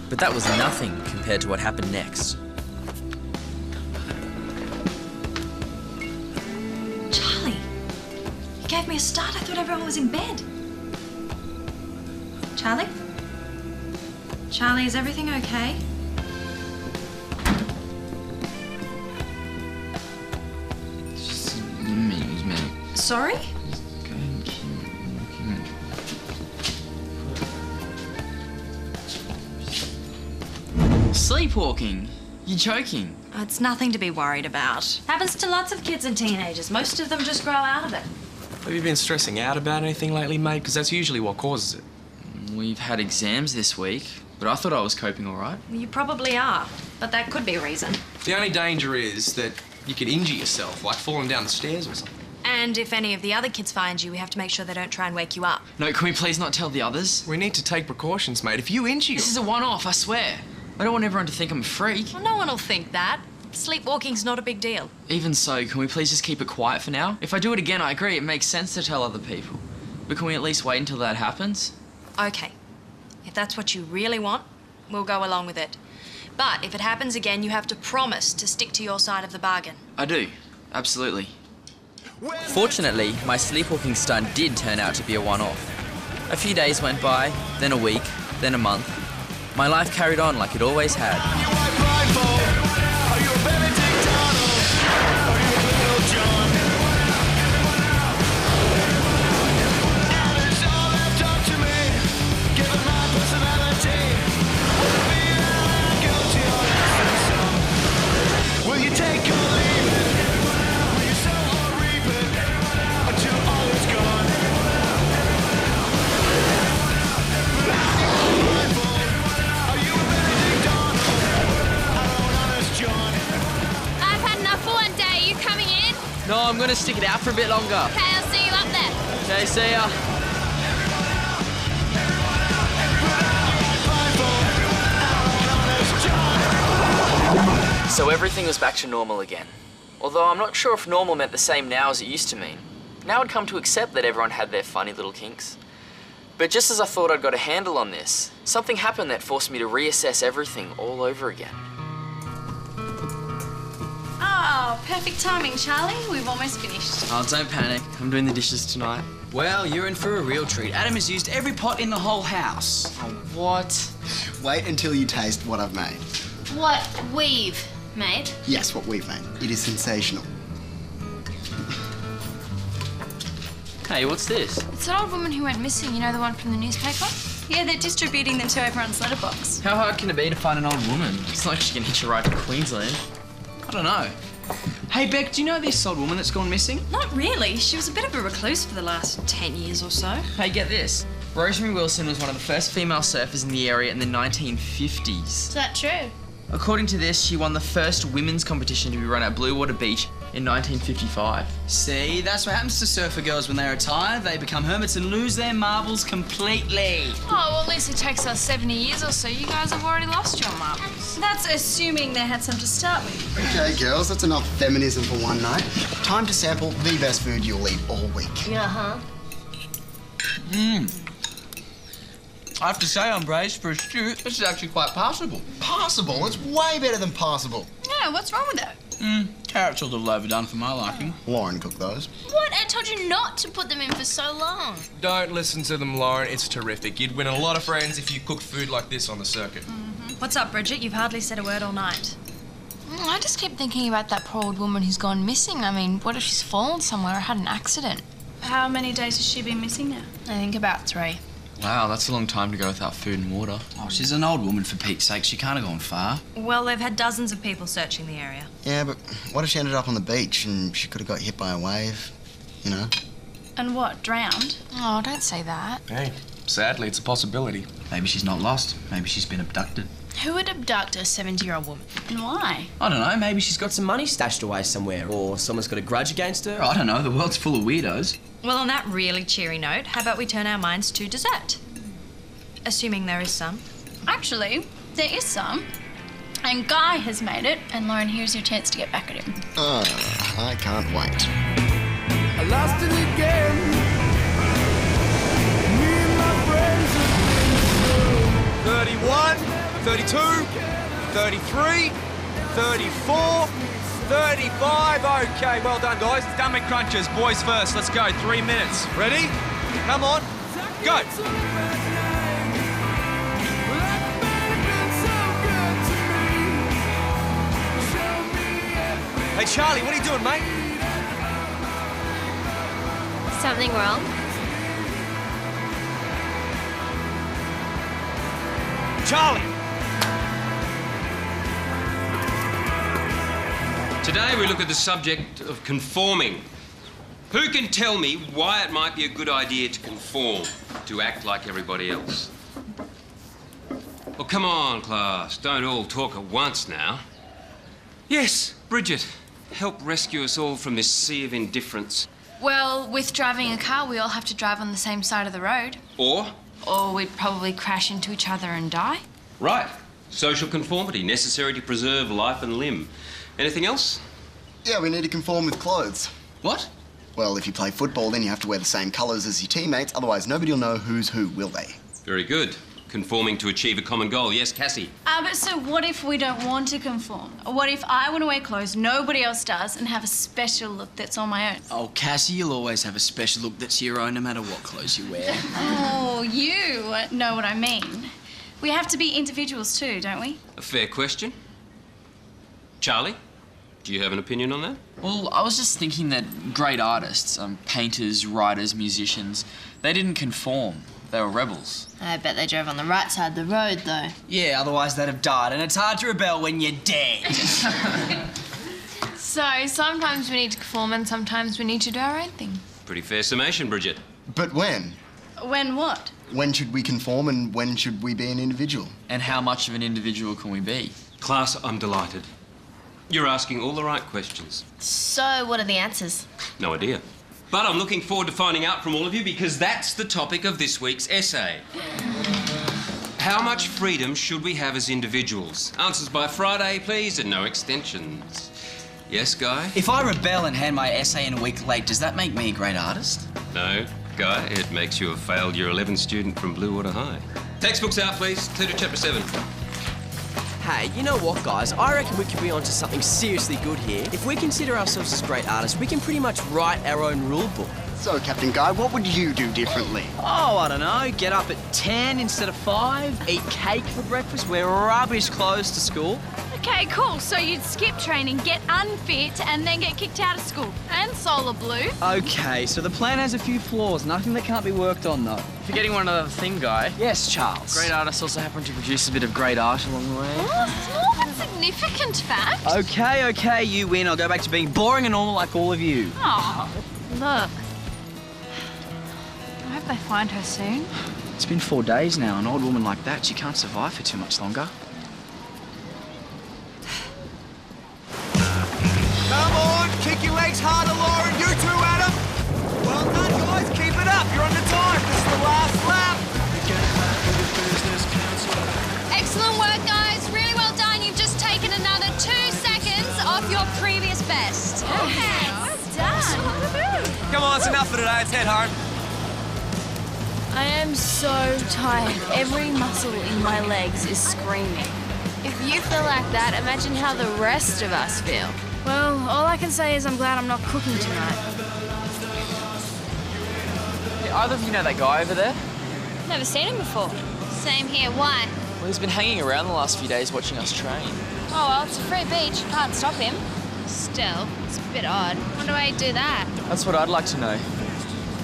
But that was nothing compared to what happened next. Charlie, you gave me a start. I thought everyone was in bed. Charlie? Charlie, is everything okay? Sorry? Sleepwalking? You're joking? It's nothing to be worried about. Happens to lots of kids and teenagers. Most of them just grow out of it. Have you been stressing out about anything lately, mate? Because that's usually what causes it. We've had exams this week, but I thought I was coping all right. You probably are, but that could be a reason. The only danger is that you could injure yourself, like falling down the stairs or something. And if any of the other kids find you, we have to make sure they don't try and wake you up. No, can we please not tell the others? We need to take precautions, mate. If you injure This is a one-off, I swear. I don't want everyone to think I'm a freak. Well, no one will think that. Sleepwalking's not a big deal. Even so, can we please just keep it quiet for now? If I do it again, I agree, it makes sense to tell other people. But can we at least wait until that happens? Okay. If that's what you really want, we'll go along with it. But if it happens again, you have to promise to stick to your side of the bargain. I do, absolutely. Fortunately, my sleepwalking stunt did turn out to be a one-off. A few days went by, then a week, then a month. My life carried on like it always had. No, I'm gonna stick it out for a bit longer. Okay, I'll see you up there. Okay, see ya. So everything was back to normal again. Although I'm not sure if normal meant the same now as it used to mean. Now I'd come to accept that everyone had their funny little kinks. But just as I thought I'd got a handle on this, something happened that forced me to reassess everything all over again. Oh, perfect timing, Charlie. We've almost finished. Oh, don't panic. I'm doing the dishes tonight. Well, you're in for a real treat. Adam has used every pot in the whole house. Oh, what? Wait until you taste what I've made. What we've made? Yes, what we've made. It is sensational. Hey, what's this? It's an old woman who went missing, you know, the one from the newspaper? Yeah, they're distributing them to everyone's letterbox. How hard can it be to find an old woman? It's not like she can hitch a ride to Queensland. I don't know. Hey, Beck, do you know this old woman that's gone missing? Not really. She was a bit of a recluse for the last 10 years or so. Hey, get this. Rosemary Wilson was one of the first female surfers in the area in the 1950s. Is that true? According to this, she won the first women's competition to be run at Blue Water Beach in 1955. See, that's what happens to surfer girls when they retire. They become hermits and lose their marbles completely. Oh, well, at least it takes us 70 years or so. You guys have already lost your marbles. That's assuming they had some to start with. Okay, girls, that's enough feminism for one night. Time to sample the best food you'll eat all week. Uh-huh. I have to say, I'm braced for a stew. This is actually quite passable. Passable? It's way better than passable. Yeah, what's wrong with that? Carrots are a little overdone for my liking. Lauren cooked those. What? I told you not to put them in for so long. Don't listen to them, Lauren. It's terrific. You'd win a lot of friends if you cooked food like this on the circuit. What's up, Bridget? You've hardly said a word all night. I just keep thinking about that poor old woman who's gone missing. I mean, what if she's fallen somewhere or had an accident? How many days has she been missing now? I think about 3. Wow, that's a long time to go without food and water. Oh, she's an old woman, for Pete's sake. She can't have gone far. Well, they've had dozens of people searching the area. Yeah, but what if she ended up on the beach and she could have got hit by a wave? You know? And what, drowned? Oh, don't say that. Hey, sadly, it's a possibility. Maybe she's not lost. Maybe she's been abducted. Who would abduct a 70-year-old woman? And why? I don't know. Maybe she's got Some money stashed away somewhere, or someone's got a grudge against her. I don't know. The world's full of weirdos. Well, on that really cheery note, how about we turn our minds to dessert? Assuming there is some. Actually, there is some. And Guy has made it, and Lauren, here's your chance to get back at him. I can't wait. I lost it again. Me and my friends have been 31, 32, 33, 34, 35. Okay, well done, guys. Stomach crunchers. Boys first. Let's go. 3 minutes. Ready? Come on. Go. Hey, Charlie, what are you doing, mate? Something wrong? Charlie! Today we look at the subject of conforming. Who can tell me why it might be a good idea to conform, to act like everybody else? Well, come on, class. Don't all talk at once now. Yes, Bridget. Help rescue us all from this sea of indifference. Well, with driving a car, we all have to drive on the same side of the road. Or? Or we'd probably crash into each other and die. Right. Social conformity, necessary to preserve life and limb. Anything else? Yeah, we need to conform with clothes. What? Well, if you play football, then you have to wear the same colours as your teammates, otherwise nobody will know who's who, will they? Very good. conforming to achieve a common goal. Yes, Cassie? But so what if we don't want to conform? What if I want to wear clothes nobody else does and have a special look that's on my own? Oh, Cassie, you'll always have a special look that's your own no matter what clothes you wear. Oh, you know what I mean. We have to be individuals too, don't we? A fair question. Charlie, do you have an opinion on that? Well, I was just thinking that great artists, painters, writers, musicians, they didn't conform. They were rebels. I bet they drove on the right side of the road, though. Yeah, otherwise they'd have died, and it's hard to rebel when you're dead. So, sometimes we need to conform and sometimes we need to do our own thing. Pretty fair summation, Bridget. But when? When what? When should we conform and when should we be an individual? And how much of an individual can we be? Class, I'm delighted. You're asking all the right questions. So, what are the answers? No idea. But I'm looking forward to finding out from all of you because that's the topic of this week's essay. How much freedom should we have as individuals? Answers by Friday, please, and no extensions. Yes, Guy? If I rebel and hand my essay in a week late, does that make me a great artist? No, Guy, it makes you a failed Year 11 student from Bluewater High. Textbooks out, please. Totes Chapter 7. Hey, you know what, guys? I reckon we could be onto something seriously good here. If we consider ourselves as great artists, we can pretty much write our own rule book. So, Captain Guy, what would you do differently? Oh, I don't know. Get up at 10 instead of 5, eat cake for breakfast, wear rubbish clothes to school. Okay, cool. So you'd skip training, get unfit, and then get kicked out of school. And Solar Blue. Okay, so the plan has a few flaws, nothing that can't be worked on, though. Forgetting one other thing, Guy. Yes, Charles. Great artists also happen to produce a bit of great art along the way. Oh, small but significant fact. Okay, you win. I'll go back to being boring and normal like all of you. Oh, look. I hope they find her soon. It's been 4 days now. An old woman like that, she can't survive for too much longer. Come on, kick your legs harder, Lauren. You too, Adam. Well done, guys. Keep it up. You're on the time. This is the last lap. Excellent work, guys. Really well done. You've just taken another 2 seconds off your previous best. Okay, well done. Come on, it's enough for today. Let's head home. I am so tired. Every muscle in my legs is screaming. If you feel like that, imagine how the rest of us feel. Well, all I can say is I'm glad I'm not cooking tonight. Hey, either of you know that guy over there? Never seen him before. Same here. Why? Well, he's been hanging around the last few days watching us train. Oh, well, it's a free beach. You can't stop him. Still, it's a bit odd. Wonder why he'd do that. That's what I'd like to know.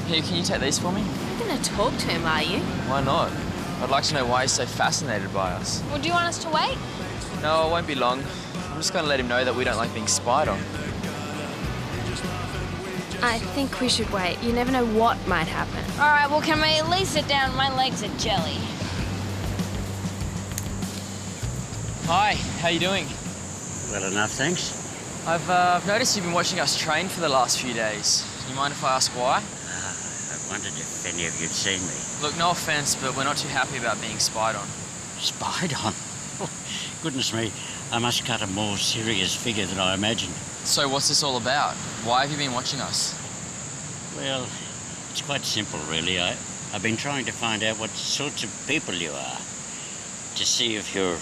Here, can you take these for me? You're gonna talk to him, are you? Why not? I'd like to know why he's so fascinated by us. Well, do you want us to wait? No, it won't be long. I'm just going to let him know that we don't like being spied on. I think we should wait. You never know what might happen. All right, well, can we at least sit down? My legs are jelly. Hi, how you doing? Well enough, thanks. I've noticed you've been watching us train for the last few days. Do you mind if I ask why? I wondered if any of you'd seen me. Look, no offence, but we're not too happy about being spied on. Spied on? Goodness me, I must cut a more serious figure than I imagined. So what's this all about? Why have you been watching us? Well, it's quite simple, really. I've been trying to find out what sorts of people you are. To see if you're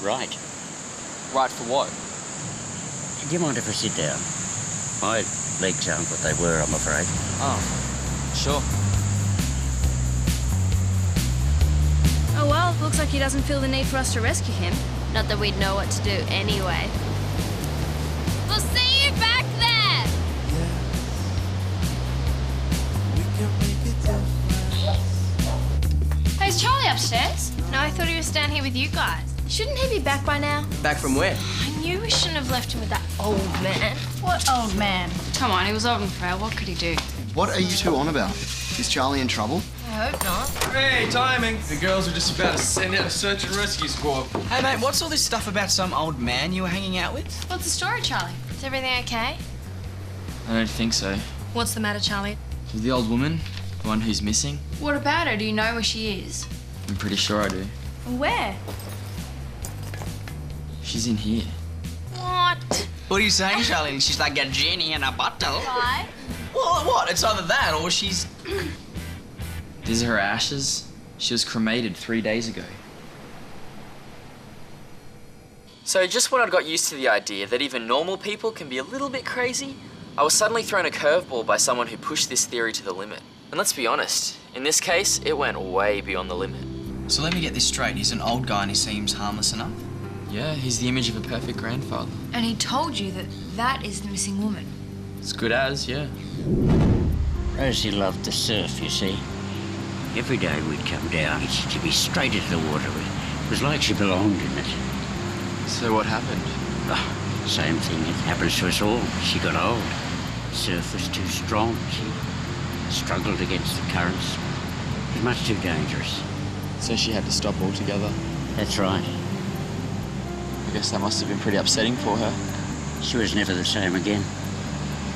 right. Right for what? Do you mind if I sit down? My legs aren't what they were, I'm afraid. Oh, sure. Oh well, looks like he doesn't feel the need for us to rescue him. Not that we'd know what to do anyway. We'll see you back there! Hey, is Charlie upstairs? No, I thought he was down here with you guys. Shouldn't he be back by now? Back from where? I knew we shouldn't have left him with that old man. What old man? Come on, he was old and frail. What could he do? What are you two on about? Is Charlie in trouble? I hope not. Hey, timing. The girls are just about to send out a search and rescue squad. Hey, mate, what's all this stuff about some old man you were hanging out with? What's the story, Charlie? Is everything okay? I don't think so. What's the matter, Charlie? With the old woman, the one who's missing, What about her? Do you know where she is? I'm pretty sure I do. Where? She's in here. What? What are you saying, Charlie? She's like a genie in a bottle. Why? Well, what? It's either that or she's... These are her ashes. She was cremated 3 days ago. So just when I'd got used to the idea that even normal people can be a little bit crazy, I was suddenly thrown a curveball by someone who pushed this theory to the limit. And let's be honest, in this case, it went way beyond the limit. So let me get this straight. He's an old guy and he seems harmless enough? Yeah, he's the image of a perfect grandfather. And he told you that that is the missing woman. As good as, yeah. Rosie loved the surf, you see. Every day we'd come down, she'd be straight into the water. It was like she belonged in it. So what happened? Oh, same thing. It happens to us all. She got old. The surf was too strong. She struggled against the currents. It was much too dangerous. So she had to stop altogether? That's right. I guess that must have been pretty upsetting for her. She was never the same again.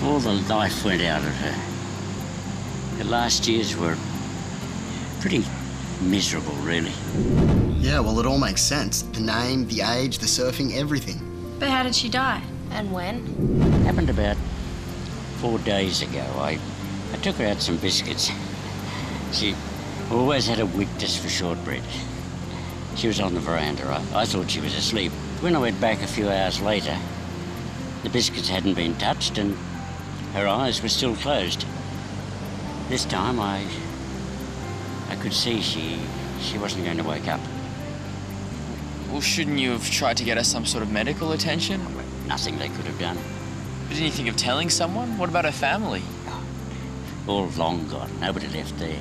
All the life went out of her. The last years were pretty miserable, really. Yeah, well, it all makes sense. The name, the age, the surfing, everything. But how did she die? And when? Happened about 4 days ago. I took her out some biscuits. She always had a weakness for shortbread. She was on the veranda. I thought she was asleep. When I went back a few hours later, the biscuits hadn't been touched and her eyes were still closed. This time I could see she wasn't going to wake up. Well, shouldn't you have tried to get her some sort of medical attention? Nothing they could have done. But didn't you think of telling someone? What about her family? All long gone. Nobody left there.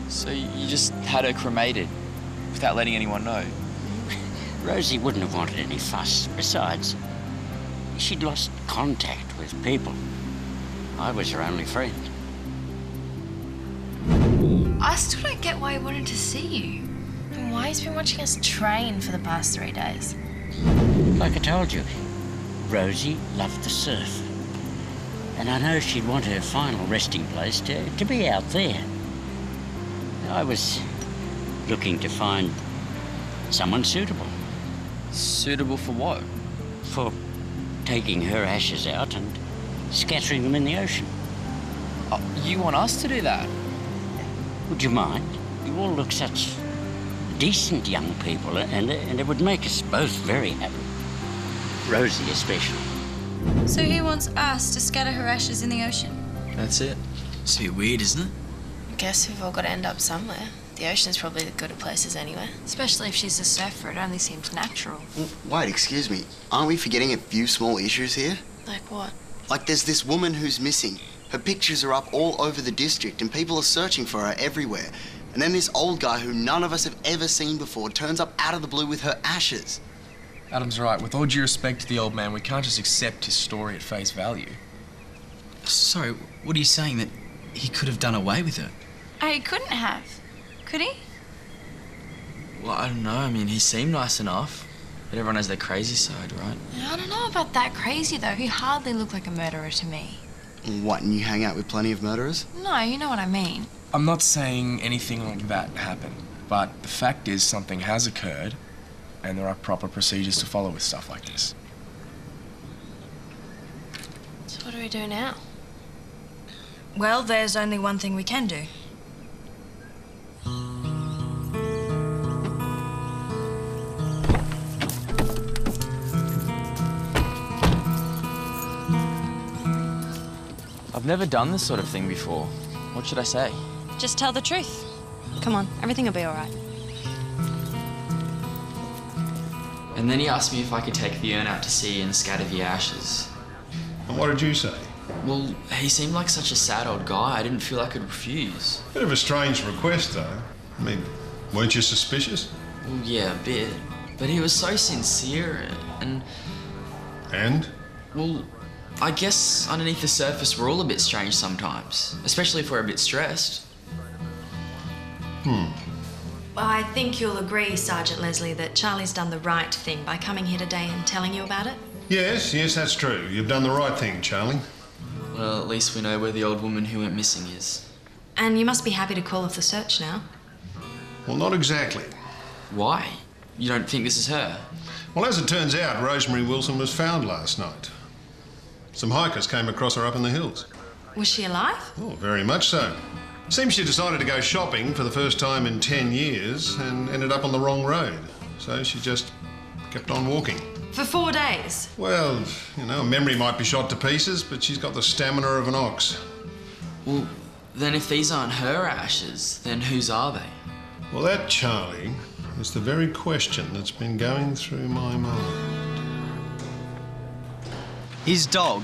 So you just had her cremated without letting anyone know? Rosie wouldn't have wanted any fuss. Besides, she'd lost contact with people. I was her only friend. I still don't get why he wanted to see you. And why he's been watching us train for the past 3 days. Like I told you, Rosie loved the surf. And I know she'd want her final resting place to be out there. I was looking to find someone suitable. Suitable for what? For taking her ashes out and scattering them in the ocean. Oh, you want us to do that? Would you mind? You all look such decent young people, and it would make us both very happy. Rosie especially. So he wants us to scatter her ashes in the ocean? That's it. It's a bit weird, isn't it? I guess we've all got to end up somewhere. The ocean's probably the good of places anyway. Especially if she's a surfer, it only seems natural. Wait, excuse me. Aren't we forgetting a few small issues here? Like what? Like there's this woman who's missing. Her pictures are up all over the district and people are searching for her everywhere. And then this old guy who none of us have ever seen before turns up out of the blue with her ashes. Adam's right. With all due respect to the old man, we can't just accept his story at face value. Sorry, what are you saying? That he could have done away with her? He couldn't have. Could he? Well, I don't know. I mean, he seemed nice enough. But everyone has their crazy side, right? I don't know about that crazy, though. He hardly looked like a murderer to me. What, and you hang out with plenty of murderers? No, you know what I mean. I'm not saying anything like that happened, but the fact is something has occurred, and there are proper procedures to follow with stuff like this. So what do we do now? Well, there's only one thing we can do. I've never done this sort of thing before. What should I say? Just tell the truth. Come on, everything will be all right. And then he asked me if I could take the urn out to sea and scatter the ashes. And what did you say? Well, he seemed like such a sad old guy, I didn't feel I could refuse. Bit of a strange request, though. I mean, weren't you suspicious? Well, yeah, a bit. But he was so sincere and... And? Well, I guess underneath the surface we're all a bit strange sometimes. Especially if we're a bit stressed. Well, I think you'll agree, Sergeant Leslie, that Charlie's done the right thing by coming here today and telling you about it? Yes, that's true. You've done the right thing, Charlie. Well, at least we know where the old woman who went missing is. And you must be happy to call off the search now. Well, not exactly. Why? You don't think this is her? Well, as it turns out, Rosemary Wilson was found last night. Some hikers came across her up in the hills. Was she alive? Oh, very much so. Seems she decided to go shopping for the first time in 10 years and ended up on the wrong road. So she just kept on walking. For 4 days? Well, you know, memory might be shot to pieces, but she's got the stamina of an ox. Well, then if these aren't her ashes, then whose are they? Well, that, Charlie, is the very question that's been going through my mind. His dog?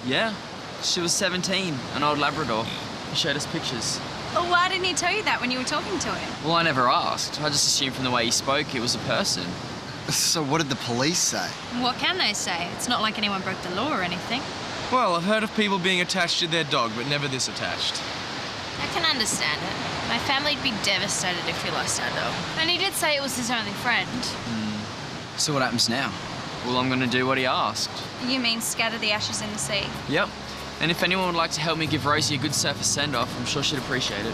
Yeah, she was 17, an old Labrador. He showed us pictures. Well, why didn't he tell you that when you were talking to him? Well, I never asked. I just assumed from the way he spoke it was a person. So what did the police say? What can they say? It's not like anyone broke the law or anything. Well, I've heard of people being attached to their dog, but never this attached. I can understand it. My family'd be devastated if we lost our dog. And he did say it was his only friend. So what happens now? Well, I'm going to do what he asked. You mean scatter the ashes in the sea? Yep. And if anyone would like to help me give Rosie a good surfer send-off, I'm sure she'd appreciate it.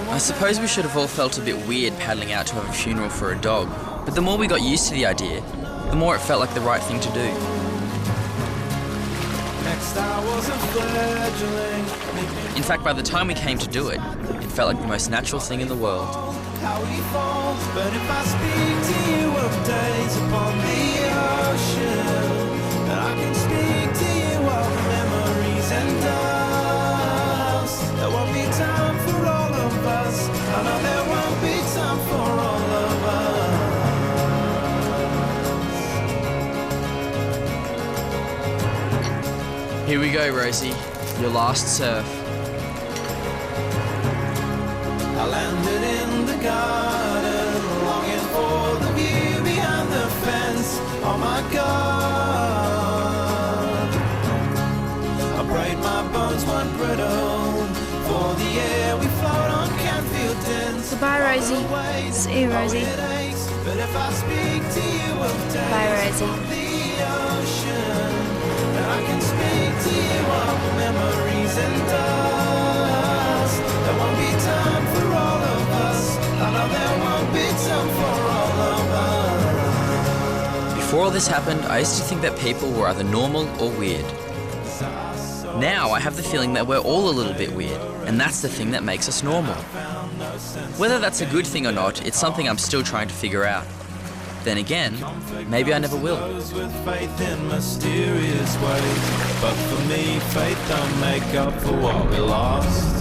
I suppose we should have all felt a bit weird paddling out to have a funeral for a dog, but the more we got used to the idea, the more it felt like the right thing to do. In fact, by the time we came to do it, it felt like the most natural thing in the world. But if I speak to you of days upon the ocean, then I can speak to you of memories and dust. There won't be time for all of us. I know there won't be time for all of us. Here we go, Rosie. Your last surf. I landed in the garden, longing for the view behind the fence. Oh my God, I break my bones one brittle. For the air we float on can feel dense. Goodbye, Rosie. See you, Rosie. But if I speak to you of days Bye, Rosie. on the ocean, then I can speak to you of memories and dust. There won't be time for all of us. I know there won't be time for all of us. Before all this happened, I used to think that people were either normal or weird. Now I have the feeling that we're all a little bit weird, and that's the thing that makes us normal. Whether that's a good thing or not, it's something I'm still trying to figure out. Then again, maybe I never will. With faith in mysterious ways, but for me, faith don't make up for what we lost.